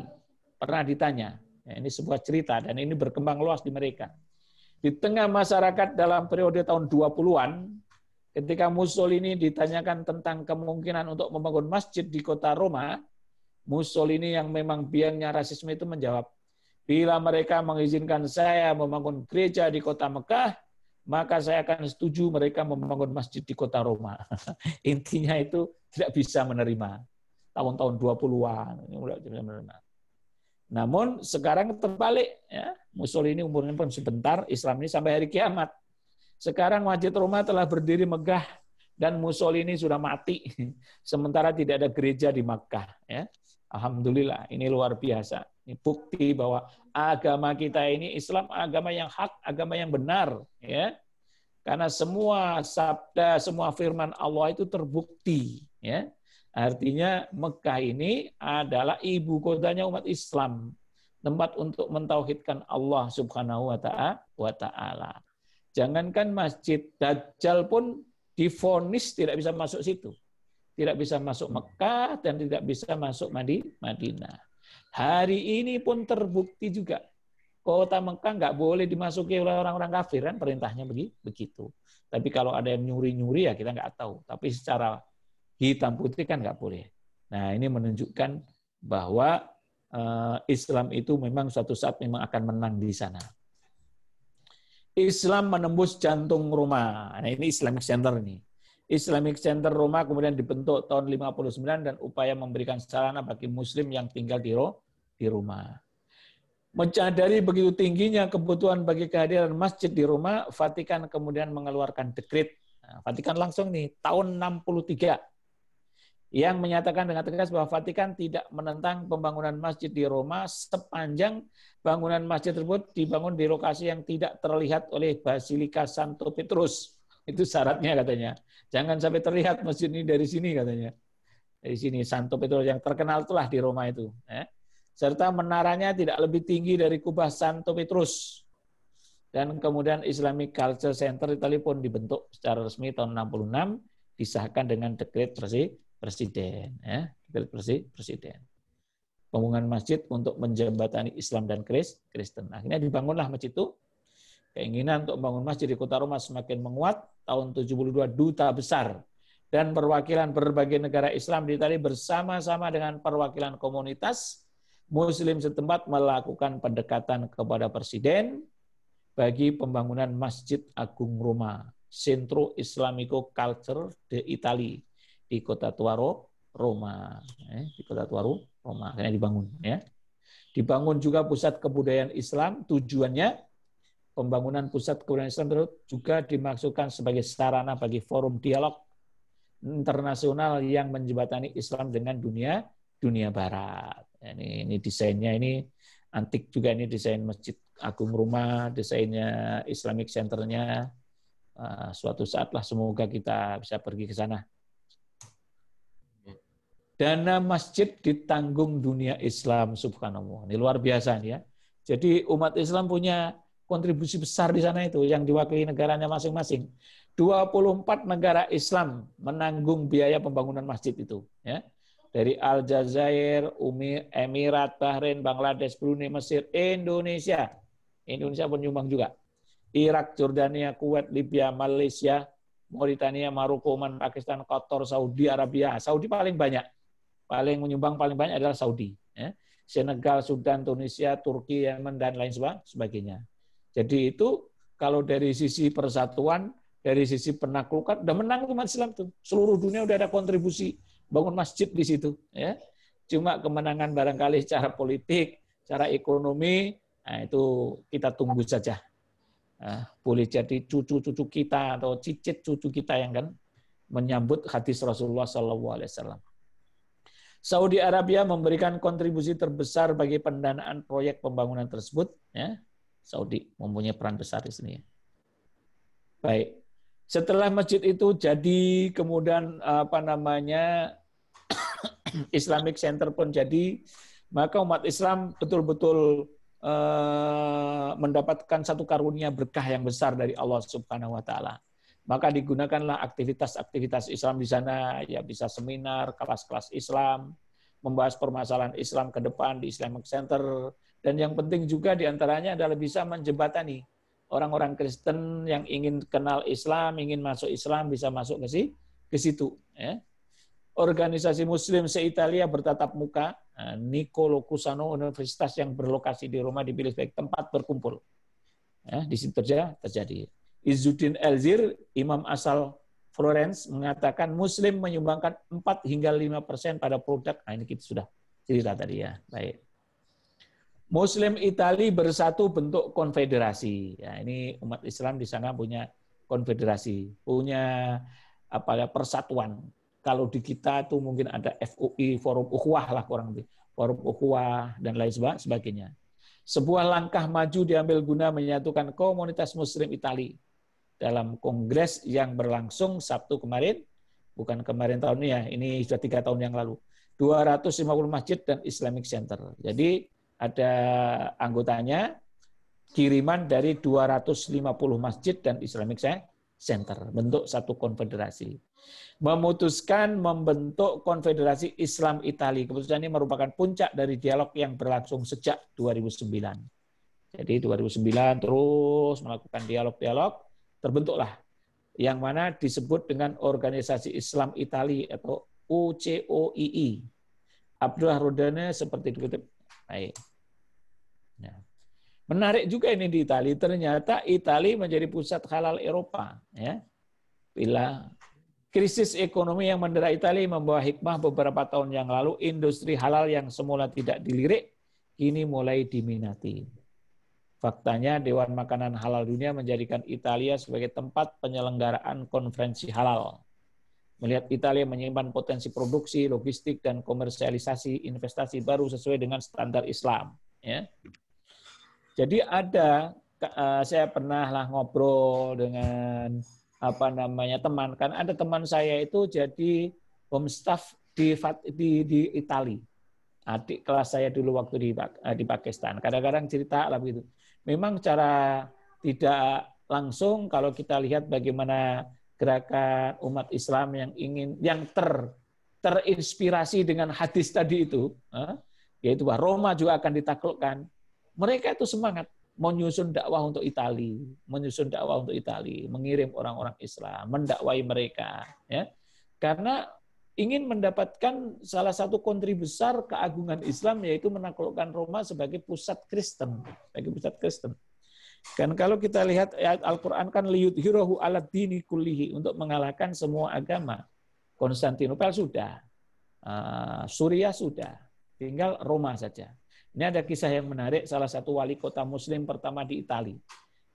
Pernah ditanya, ini sebuah cerita dan ini berkembang luas di mereka. Di tengah masyarakat dalam periode tahun 20-an, ketika Mussolini ditanyakan tentang kemungkinan untuk membangun masjid di kota Roma, Mussolini yang memang biangnya rasisme itu menjawab, bila mereka mengizinkan saya membangun gereja di kota Mekah, maka saya akan setuju mereka membangun masjid di kota Roma. Intinya itu tidak bisa menerima. Tahun-tahun 20-an. Namun sekarang terbalik. Ya. Mussolini umurnya pun sebentar, Islam ini sampai hari kiamat. Sekarang Masjid Roma telah berdiri megah dan Mussolini sudah mati. Sementara tidak ada gereja di Makkah. Ya. Alhamdulillah, ini luar biasa. Ini bukti bahwa agama kita ini Islam agama yang hak, agama yang benar, ya. Karena semua sabda, semua firman Allah itu terbukti, ya. Artinya Mekah ini adalah ibu kotanya umat Islam, tempat untuk mentauhidkan Allah Subhanahu wa taala. Jangankan masjid, Dajjal pun divonis tidak bisa masuk situ. Tidak bisa masuk Mekah dan tidak bisa masuk Madinah. Hari ini pun terbukti juga. Kota Mekah nggak boleh dimasuki oleh orang-orang kafir, kan perintahnya begitu. Tapi kalau ada yang nyuri-nyuri ya kita nggak tahu. Tapi secara hitam putih kan nggak boleh. Nah ini menunjukkan bahwa Islam itu memang suatu saat memang akan menang di sana. Islam menembus jantung Roma. Nah ini Islamic Center nih. Islamic Center Roma kemudian dibentuk tahun 59 dan upaya memberikan sarana bagi Muslim yang tinggal di Roma. Menyadari begitu tingginya kebutuhan bagi kehadiran masjid di Roma, Vatikan kemudian mengeluarkan dekret. Nah, Vatikan langsung nih, tahun 63, yang menyatakan dengan tegas bahwa Vatikan tidak menentang pembangunan masjid di Roma sepanjang bangunan masjid tersebut dibangun di lokasi yang tidak terlihat oleh Basilika Santo Petrus. Itu syaratnya katanya. Jangan sampai terlihat masjid ini dari sini katanya. Dari sini Santo Petrus yang terkenal itulah di Roma itu. Serta menaranya tidak lebih tinggi dari kubah Santo Petrus. Dan kemudian Islamic Culture Center Italia pun dibentuk secara resmi tahun 66, disahkan dengan dekret presiden. Dekret presiden. Pembangunan masjid untuk menjembatani Islam dan Kristen. Akhirnya dibangunlah masjid itu. Keinginan untuk membangun masjid di kota Roma semakin menguat. Tahun 72 duta besar dan perwakilan berbagai negara Islam di Italia bersama-sama dengan perwakilan komunitas Muslim setempat melakukan pendekatan kepada Presiden bagi pembangunan Masjid Agung Roma, Centro Islamico Culture de Italia di Kota Tua Roma. Di Kota Tua Roma, akhirnya dibangun. Dibangun juga pusat kebudayaan Islam, tujuannya pembangunan pusat kebudayaan Islam juga dimaksudkan sebagai sarana bagi forum dialog internasional yang menjembatani Islam dengan dunia Barat. Ini desainnya ini antik juga, ini desain Masjid Agung Roma, desainnya Islamic Center-nya. Suatu saatlah semoga kita bisa pergi ke sana. Dana masjid ditanggung dunia Islam, subhanallah. Ini luar biasa nih ya. Jadi umat Islam punya kontribusi besar di sana itu yang diwakili negaranya masing-masing. 24 negara Islam menanggung biaya pembangunan masjid itu, ya. Dari Aljazair, Emirat, Bahrain, Bangladesh, Brunei, Mesir, Indonesia. Indonesia pun nyumbang juga. Irak, Jordania, Kuwait, Libya, Malaysia, Mauritania, Maroko, Oman, Pakistan, Qatar, Saudi Arabia. Saudi paling banyak. Paling menyumbang paling banyak adalah Saudi, ya. Senegal, Sudan, Tunisia, Turki, Yemen, dan lain sebagainya. Jadi itu kalau dari sisi persatuan, dari sisi penaklukan, udah menang umat Islam tuh. Seluruh dunia udah ada kontribusi bangun masjid di situ. Ya. Cuma kemenangan barangkali secara politik, secara ekonomi, nah itu kita tunggu saja. Nah, boleh jadi cucu-cucu kita atau cicit cucu kita yang kan menyambut hadis Rasulullah SAW. Saudi Arabia memberikan kontribusi terbesar bagi pendanaan proyek pembangunan tersebut. Ya, Saudi mempunyai peran besar di sini. Baik, setelah masjid itu jadi, kemudian Islamic Center pun jadi, maka umat Islam betul-betul mendapatkan satu karunia berkah yang besar dari Allah Subhanahu Wa Taala. Maka digunakanlah aktivitas-aktivitas Islam di sana, ya bisa seminar, kelas-kelas Islam, membahas permasalahan Islam ke depan di Islamic Center, dan yang penting juga diantaranya adalah bisa menjembatani orang-orang Kristen yang ingin kenal Islam, ingin masuk Islam, bisa masuk ke situ. Ya. Organisasi Muslim se-Italia bertatap muka, Niccolò Cusano, universitas yang berlokasi di Roma dipilih sebagai tempat berkumpul. Ya, di situ terjadi. Izzuddin Elzir, imam asal Florence, mengatakan Muslim menyumbangkan 4 hingga 5% pada produk. Nah, ini kita sudah cerita tadi ya. Baik. Muslim Itali bersatu bentuk konfederasi. Ya, ini umat Islam di sana punya konfederasi, punya persatuan. Kalau di kita itu mungkin ada FUI, Forum Ukhuwah lah kurang lebih, Forum Ukhuwah dan lain sebagainya. Sebuah langkah maju diambil guna menyatukan komunitas Muslim Itali dalam kongres yang berlangsung Sabtu kemarin, bukan kemarin tahun ini ya, ini sudah 3 tahun yang lalu, 250 masjid dan Islamic Center. Jadi ada anggotanya, kiriman dari 250 masjid dan Islamic Center, bentuk satu konfederasi. Memutuskan membentuk Konfederasi Islam Italia. Keputusan ini merupakan puncak dari dialog yang berlangsung sejak 2009. Jadi 2009 terus melakukan dialog-dialog, terbentuklah yang mana disebut dengan Organisasi Islam Italia atau UCOII. Abdullah Rodane seperti dikutip. Baik. Ya. Menarik juga ini di Italia. Ternyata Italia menjadi pusat halal Eropa. Ya. Bila krisis ekonomi yang mendera Italia membawa hikmah beberapa tahun yang lalu, industri halal yang semula tidak dilirik, kini mulai diminati. Faktanya, Dewan Makanan Halal Dunia menjadikan Italia sebagai tempat penyelenggaraan konferensi halal. Melihat Italia menyimpan potensi produksi, logistik, dan komersialisasi investasi baru sesuai dengan standar Islam. Ya. Jadi saya pernah ngobrol dengan teman, kan ada teman saya itu jadi home staff di Italia. Adik kelas saya dulu waktu di Pakistan. Kadang-kadang cerita lah begitu. Memang cara tidak langsung kalau kita lihat bagaimana gerakan umat Islam yang terinspirasi dengan hadis tadi itu, yaitu bahwa Roma juga akan ditaklukkan. Mereka itu semangat menyusun dakwah untuk Italia, mengirim orang-orang Islam, mendakwai mereka, ya. Karena ingin mendapatkan salah satu kontribusi besar keagungan Islam, yaitu menaklukkan Roma sebagai pusat Kristen, Kan kalau kita lihat ayat Al-Qur'an kan liyudhirahu 'alad dini kullihi, untuk mengalahkan semua agama. Konstantinopel sudah, Suriah sudah, tinggal Roma saja. Ini ada kisah yang menarik, salah satu wali kota muslim pertama di Italia.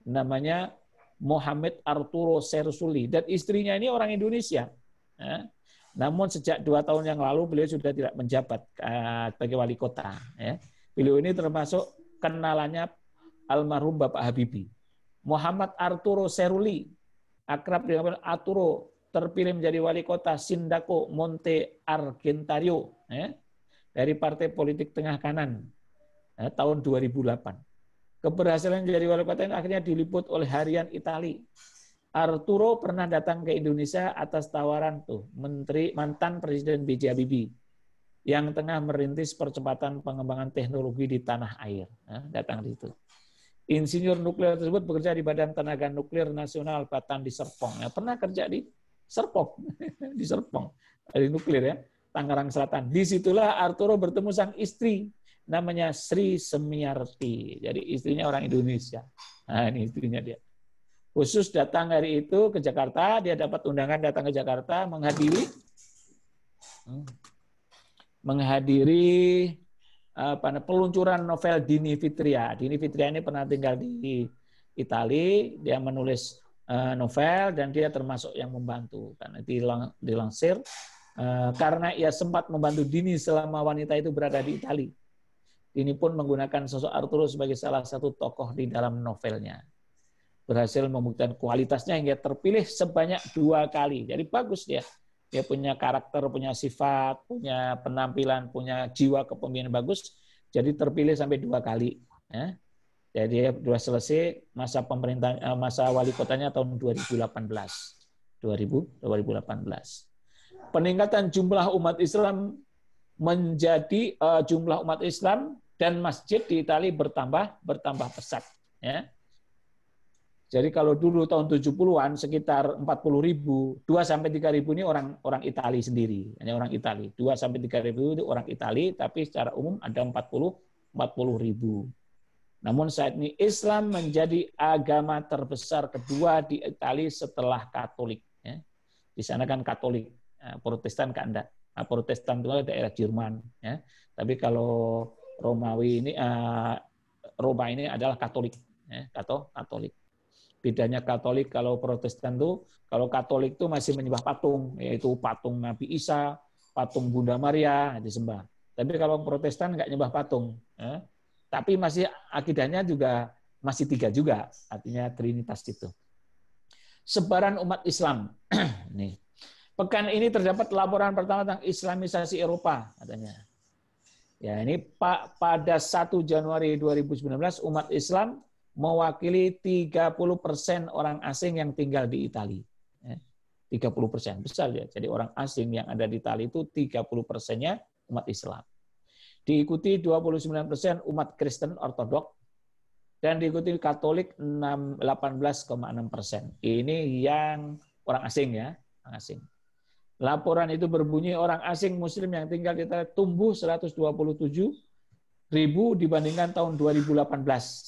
Namanya Mohammed Arturo Cersuli, dan istrinya ini orang Indonesia. Ya. Namun sejak 2 tahun yang lalu beliau sudah tidak menjabat sebagai wali kota. Ya. Beliau ini termasuk kenalannya almarhum Bapak Habibie. Muhammad Arturo Cersuli, akrab dengan Arturo, terpilih menjadi wali kota Sindaco Monte Argentario, ya, dari partai politik tengah kanan tahun 2008. Keberhasilan menjadi wali kota ini akhirnya diliput oleh harian Italia. Arturo pernah datang ke Indonesia atas tawaran mantan Presiden B.J. Habibie yang tengah merintis percepatan pengembangan teknologi di tanah air. Datang di situ. Insinyur nuklir tersebut bekerja di Badan Tenaga Nuklir Nasional Batan di Serpong. Pernah kerja di Serpong, di Serpong, di nuklir ya, Tangerang Selatan. Disitulah Arturo bertemu sang istri, namanya Sri Semiarti. Jadi istrinya orang Indonesia. Nah, ini istrinya dia. Khusus datang hari itu ke Jakarta, dia dapat undangan datang ke Jakarta menghadiri peluncuran novel Dini Fitria. Dini Fitria ini pernah tinggal di Italia, dia menulis novel dan dia termasuk yang membantu karena dilansir karena ia sempat membantu Dini selama wanita itu berada di Italia. Dini pun menggunakan sosok Arturo sebagai salah satu tokoh di dalam novelnya. Berhasil membuktikan kualitasnya hingga terpilih sebanyak 2 kali. Jadi bagus dia. Dia punya karakter, punya sifat, punya penampilan, punya jiwa kepemimpinan bagus. Jadi terpilih sampai 2 kali. Ya. Jadi dia sudah selesai masa pemerintahan, masa wali kotanya tahun 2018. Peningkatan jumlah umat Islam menjadi jumlah umat Islam dan masjid di Italia bertambah pesat. Ya. Jadi kalau dulu tahun 70-an sekitar 40.000, 2-3.000 ini orang Italia sendiri, hanya orang Italia. 2-3.000 itu orang Italia, tapi secara umum ada 40.000. Namun saat ini Islam menjadi agama terbesar kedua di Italia setelah Katolik. Ya. Di sana kan Katolik, Protestan kan ada. Protestan itu daerah Jerman. Ya. Tapi kalau Romawi ini, Roma ini adalah Katolik. Ya. Katolik. Bedanya Katolik kalau Protestan tuh, kalau Katolik itu masih menyembah patung, yaitu patung Nabi Isa, patung Bunda Maria disembah. Tapi kalau Protestan nggak nyembah patung. Ya. Tapi masih akidahnya juga masih 3 juga, artinya Trinitas itu. Sebaran umat Islam. Nih. Pekan ini terdapat laporan pertama tentang Islamisasi Eropa, katanya. Ya, ini pada 1 Januari 2019 umat Islam mewakili 30% orang asing yang tinggal di Italia. 30%, besar ya. Jadi orang asing yang ada di Italia itu 30%-nya umat Islam. Diikuti 29% umat Kristen Ortodok dan diikuti Katolik 18,6%. Ini yang orang asing ya, orang asing. Laporan itu berbunyi orang asing Muslim yang tinggal di Italia tumbuh 127.000 dibandingkan tahun 2018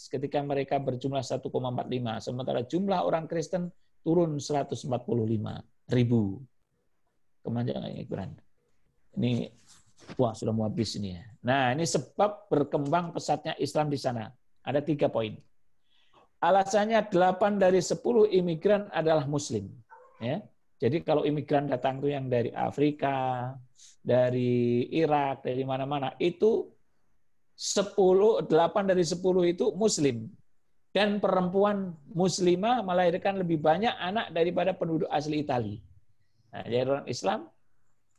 ketika mereka berjumlah 1,45. Sementara jumlah orang Kristen turun 145.000. Kemanjangan Quran. Ini wah, sudah mau habis ini ya. Nah, ini sebab berkembang pesatnya Islam di sana. Ada 3 poin. Alasannya 8 dari 10 imigran adalah Muslim. Ya. Jadi kalau imigran datang itu yang dari Afrika, dari Irak, dari mana-mana, itu 8 dari 10 itu Muslim. Dan perempuan Muslimah melahirkan lebih banyak anak daripada penduduk asli Italia. Nah, jadi orang Islam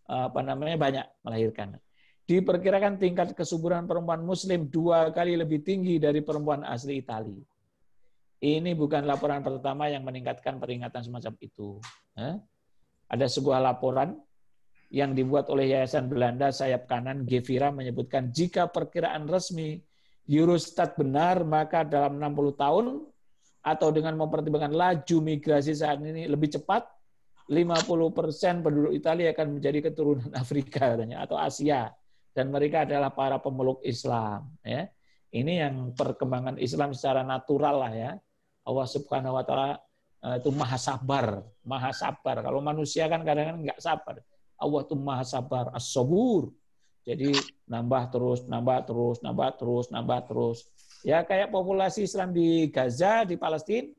banyak melahirkan. Diperkirakan tingkat kesuburan perempuan Muslim 2 kali lebih tinggi dari perempuan asli Italia. Ini bukan laporan pertama yang meningkatkan peringatan semacam itu. Ada sebuah laporan yang dibuat oleh Yayasan Belanda Sayap Kanan Gevira menyebutkan jika perkiraan resmi Eurostat benar, maka dalam 60 tahun atau dengan mempertimbangkan laju migrasi saat ini lebih cepat, 50% penduduk Italia akan menjadi keturunan Afrika katanya, atau Asia, dan mereka adalah para pemeluk Islam. Ya. Ini yang perkembangan Islam secara natural lah ya. Allah Subhanahu Wa Taala itu maha sabar, maha sabar. Kalau manusia kan kadang-kadang nggak sabar. Allah itu maha sabar, as-sabur. Jadi nambah terus. Ya kayak populasi Islam di Gaza, di Palestina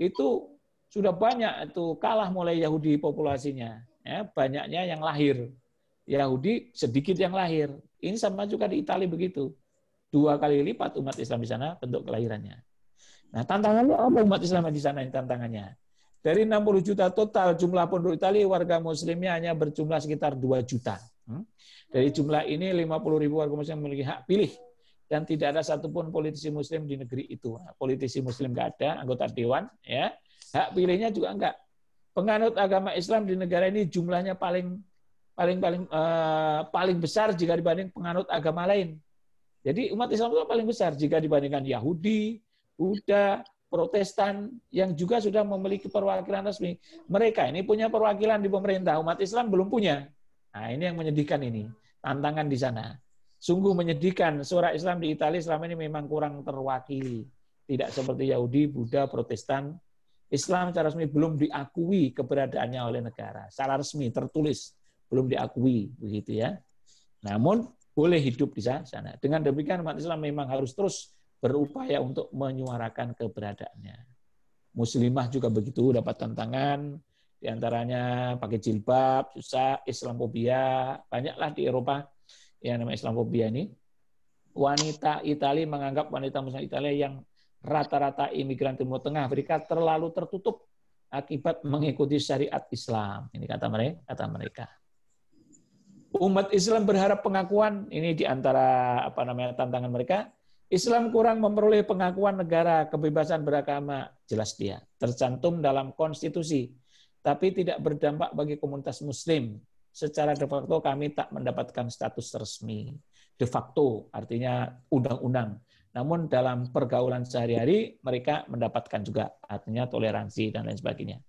itu sudah banyak itu kalah mulai Yahudi populasinya. Ya, banyaknya yang lahir. Yahudi sedikit yang lahir. Ini sama juga di Italia begitu. 2 kali lipat umat Islam di sana bentuk kelahirannya. Nah, tantangannya apa umat Islam di sana ini tantangannya? Dari 60 juta total jumlah penduduk Italia, warga muslimnya hanya berjumlah sekitar 2 juta. Dari jumlah ini 50.000 warga muslim memiliki hak pilih dan tidak ada satupun politisi muslim di negeri itu. Politisi muslim nggak ada, anggota dewan, ya. Hak pilihnya juga enggak. Penganut agama Islam di negara ini jumlahnya paling besar jika dibanding penganut agama lain. Jadi umat Islam itu paling besar jika dibandingkan Yahudi, Buddha, Protestan yang juga sudah memiliki perwakilan resmi. Mereka ini punya perwakilan di pemerintah, umat Islam belum punya. Nah, ini yang menyedihkan ini, tantangan di sana. Sungguh menyedihkan, suara Islam di Italia selama ini memang kurang terwakili. Tidak seperti Yahudi, Buddha, Protestan. Islam secara resmi belum diakui keberadaannya oleh negara. Secara resmi, tertulis, belum diakui. Begitu ya. Namun, boleh hidup di sana. Dengan demikian, umat Islam memang harus terus berupaya untuk menyuarakan keberadaannya. Muslimah juga begitu, dapat tantangan. Di antaranya pakai jilbab, susah, Islamophobia, banyaklah di Eropa yang namanya Islamophobia ini. Wanita Italia menganggap wanita Muslim Italia yang rata-rata imigran Timur Tengah Afrika terlalu tertutup akibat mengikuti syariat Islam. Ini kata mereka. Umat Islam berharap pengakuan, ini di antara tantangan mereka. Islam kurang memperoleh pengakuan negara kebebasan beragama, jelas dia, tercantum dalam konstitusi, tapi tidak berdampak bagi komunitas Muslim. Secara de facto kami tak mendapatkan status resmi. De facto artinya undang-undang. Namun dalam pergaulan sehari-hari mereka mendapatkan juga, artinya toleransi dan lain sebagainya.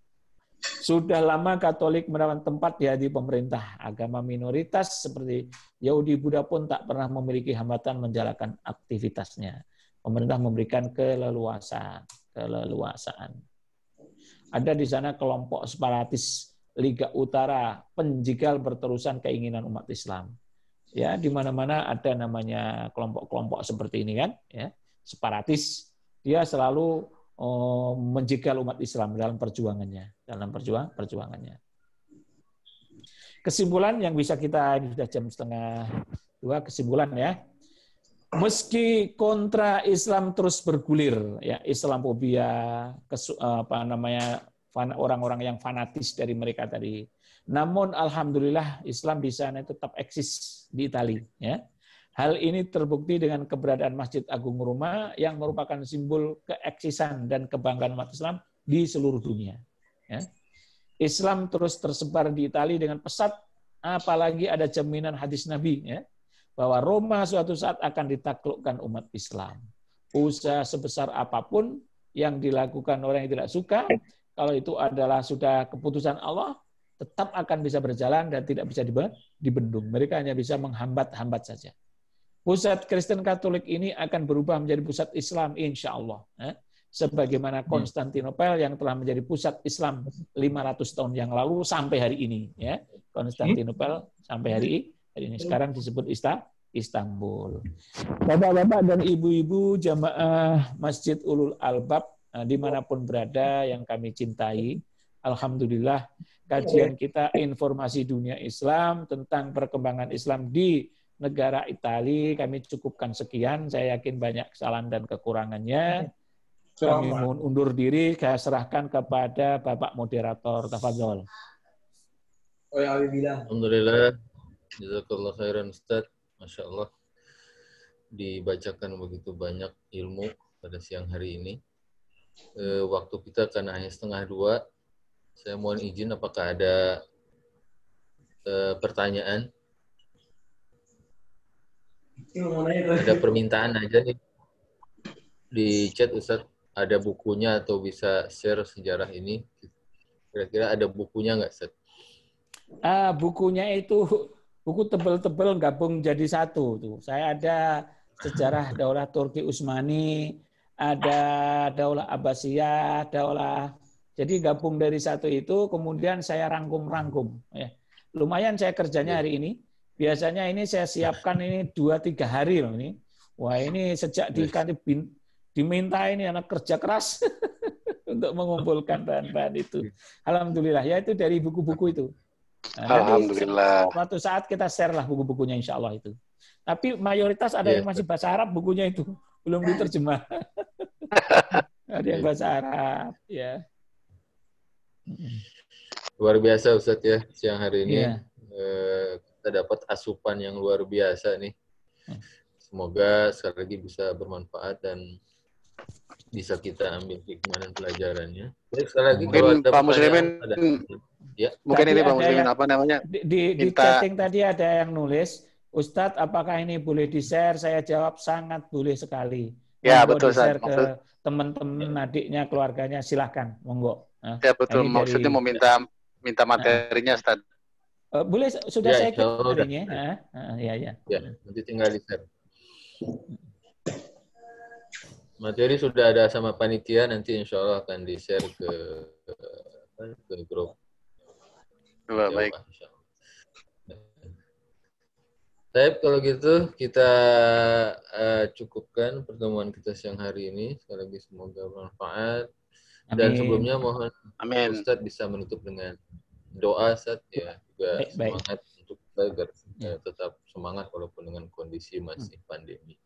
Sudah lama Katolik mendapat tempat di hati pemerintah. Agama minoritas seperti Yahudi Buddha pun tak pernah memiliki hambatan menjalankan aktivitasnya. Pemerintah memberikan keleluasaan. Ada di sana kelompok separatis Liga Utara, penjigal berterusan keinginan umat Islam. Ya, di mana-mana ada namanya kelompok-kelompok seperti ini kan, ya. Separatis, dia selalu menjegal umat Islam dalam perjuangannya, Kesimpulan yang bisa kita, ini sudah jam 1:30, kesimpulan ya. Meski kontra Islam terus bergulir, ya Islamophobia, orang-orang yang fanatis dari mereka tadi. Namun alhamdulillah Islam di sana tetap eksis di Italia, ya. Hal ini terbukti dengan keberadaan Masjid Agung Roma yang merupakan simbol keeksisan dan kebanggaan umat Islam di seluruh dunia. Ya. Islam terus tersebar di Italia dengan pesat, apalagi ada jaminan hadis Nabi, ya, bahwa Roma suatu saat akan ditaklukkan umat Islam. Usaha sebesar apapun yang dilakukan orang yang tidak suka, kalau itu adalah sudah keputusan Allah, tetap akan bisa berjalan dan tidak bisa dibendung. Mereka hanya bisa menghambat-hambat saja. Pusat Kristen Katolik ini akan berubah menjadi pusat Islam, insya Allah. Sebagaimana Konstantinopel yang telah menjadi pusat Islam 500 tahun yang lalu sampai hari ini. Ya. Konstantinopel sampai hari ini. Sekarang disebut Istanbul. Bapak-bapak dan ibu-ibu jamaah Masjid Ulul Albab, dimanapun berada yang kami cintai, alhamdulillah kajian kita informasi dunia Islam tentang perkembangan Islam di negara Italia kami cukupkan sekian. Saya yakin banyak kesalahan dan kekurangannya. Kami mohon undur diri, saya serahkan kepada Bapak Moderator. Tafadhol. Alhamdulillah. Jazakallah khairan Ustaz. Masya Allah. Dibacakan begitu banyak ilmu pada siang hari ini. Waktu kita karena hanya 1:30. Saya mohon izin apakah ada pertanyaan? Ada permintaan aja nih di chat Ustaz, ada bukunya atau bisa share sejarah ini? Kira-kira ada bukunya nggak Ustaz? Bukunya itu buku tebel-tebel gabung jadi satu tuh. Saya ada sejarah Daulah Turki Utsmani, ada Daulah Abbasiyah, jadi gabung dari satu itu, kemudian saya rangkum-rangkum. Ya. Lumayan saya kerjanya hari ini. Biasanya ini saya siapkan ini 2-3 hari loh ini. Wah ini sejak diminta ini anak kerja keras untuk mengumpulkan bahan-bahan itu. Alhamdulillah ya itu dari buku-buku itu. Nah, Alhamdulillah. Suatu saat kita share lah buku-bukunya insya Allah itu. Tapi mayoritas ada yang masih bahasa Arab bukunya itu belum diterjemah. Ada yang bahasa Arab ya. Luar biasa Ustaz ya siang hari ini. Yeah. Kita dapat asupan yang luar biasa nih. Semoga sekali lagi bisa bermanfaat dan bisa kita ambil hikmah dan pelajarannya. Baik, sekali lagi mungkin kalau ada Pak Muslimin, ya. Mungkin tadi ini Pak Muslimin yang, apa namanya? Di chatting tadi ada yang nulis, Ustadz apakah ini boleh di-share? Saya jawab sangat boleh sekali. Ya monggo betul di-share ke teman-teman, adiknya, keluarganya, silahkan, monggo. Ya betul, maksudnya mau minta materinya Ustaz. Boleh, sudah Ya, saya kirim materinya. Ya, nanti tinggal di-share. Materi sudah ada sama panitia, nanti insya Allah akan di-share ke grup. Baik. Baik, kalau gitu kita cukupkan pertemuan kita siang hari ini. Sekali lagi semoga bermanfaat. Dan Amin. sebelumnya mohon Amin. Ustadz bisa menutup dengan doa, Ustadz, ya, juga Baik. semangat untuk kita agar Ya. tetap semangat walaupun dengan kondisi masih pandemi.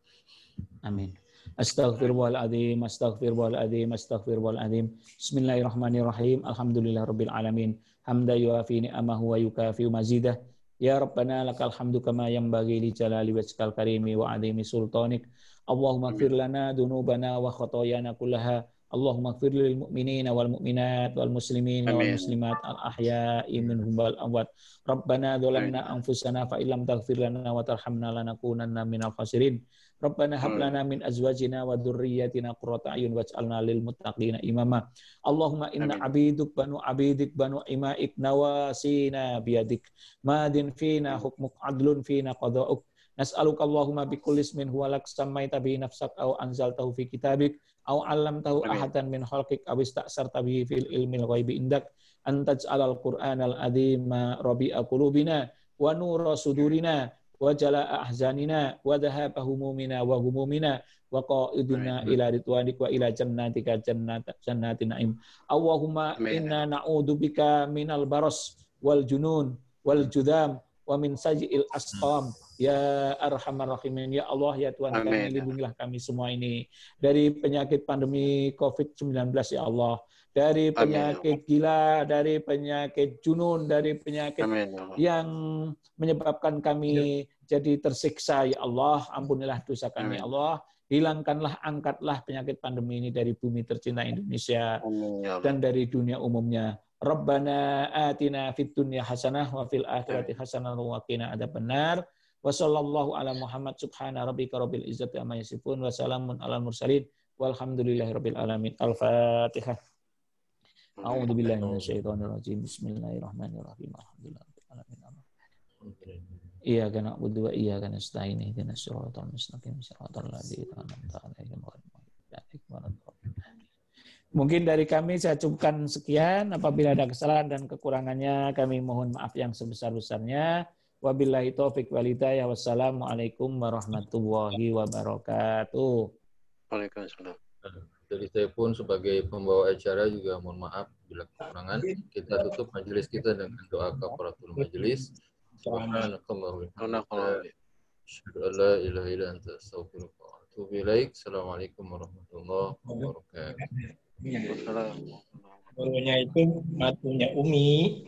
Amin. Astaghfirullahaladzim, astaghfirullahaladzim, astaghfirullahaladzim. Bismillahirrahmanirrahim. Alhamdulillahirabbil alamin. Hamda yuafi ni'amahu wa yukafi mazidah. Ya Rabbana lakal hamdu kama yanbaghi li jalali wajhikal karimi wa 'azimi sultanik. Allahumma ighfir lana dzunubana wa khotoyana kullaha. Allahumma ighfir lil mu'minina wal mu'minat wal muslimina wal Amin. muslimat al ahya'i minhum wal amwat. Rabbana dzalamna anfusana fa illam taghfir lana wa tarhamna lanakunanna minal khasirin. Rabbana hab lana min azwajina wa dzurriyyatina qurrata a'yun waj'alna lil muttaqina imama. Allahumma inna abiduk banu abidik banu imaik nawasina biyadik. Madin fina hukmuk adlun fina qada'uk. Nas'aluka Allahumma bikulli ismin huwa lak sammaita bihi nafsak aw anzaltahu fi kitabik aw 'allamtahu ahadan min khalqik aw ista'sarta bihi fil ilmil ghaibi indak an taj'alal qur'anal azima rabi'a qulubina wa nura sudurina wa jalaa ahzanina wa dhahaba humumina wa humumina wa qa'iduna ila ridwanik wa ila jannatika jannatin na'im. Allahumma inna na'udzubika minal baras wal junun wal judam wa min sajil asqam ya arhamar rahimin. Ya Allah, ya Tuhan kami, lindungilah kami semua ini dari penyakit pandemi COVID-19 ya Allah, dari penyakit gila, dari penyakit junun, dari penyakit yang menyebabkan kami jadi tersiksa ya Allah. Ampunilah dosa kami ya Allah. Hilangkanlah, angkatlah penyakit pandemi ini dari bumi tercinta Indonesia dan dari dunia umumnya. Rabbana atina fid dunya hasanah wa fil akhirati hasanah wa qina adzabannar. Wa sallallahu ala Muhammad subhana rabbika rabbil izzati amma yasifun wa salamun alal mursalin walhamdulillahi rabbil alamin. Al-Fatihah. A'udzu billahi minasyaitonir rajim. Bismillahirrahmanirrahim. Alhamdulillahirabbil alamin. Iyyaka na'budu wa iyyaka nasta'in. Ihdinas siratal mustaqim. Siratal ladzina an'amta 'alaihim ghairil maghdubi 'alaihim. Mungkin dari kami saya cukupkan sekian. Apabila ada kesalahan dan kekurangannya, kami mohon maaf yang sebesar-besarnya. Wabillahi taufiq wal hidayah. Wassalamualaikum warahmatullahi wabarakatuh. Waalaikumsalam. Jadi saya pun sebagai pembawa acara juga mohon maaf bila kekurangan. Kita tutup majelis kita dengan doa kafaratul majelis. Subhanakallahumma wa bihamdika asyhadu an la ilaha illa anta astaghfiruka wa atubu ilaik. Assalamualaikum warahmatullahi wabarakatuh. Gurunya itu matunya Umi.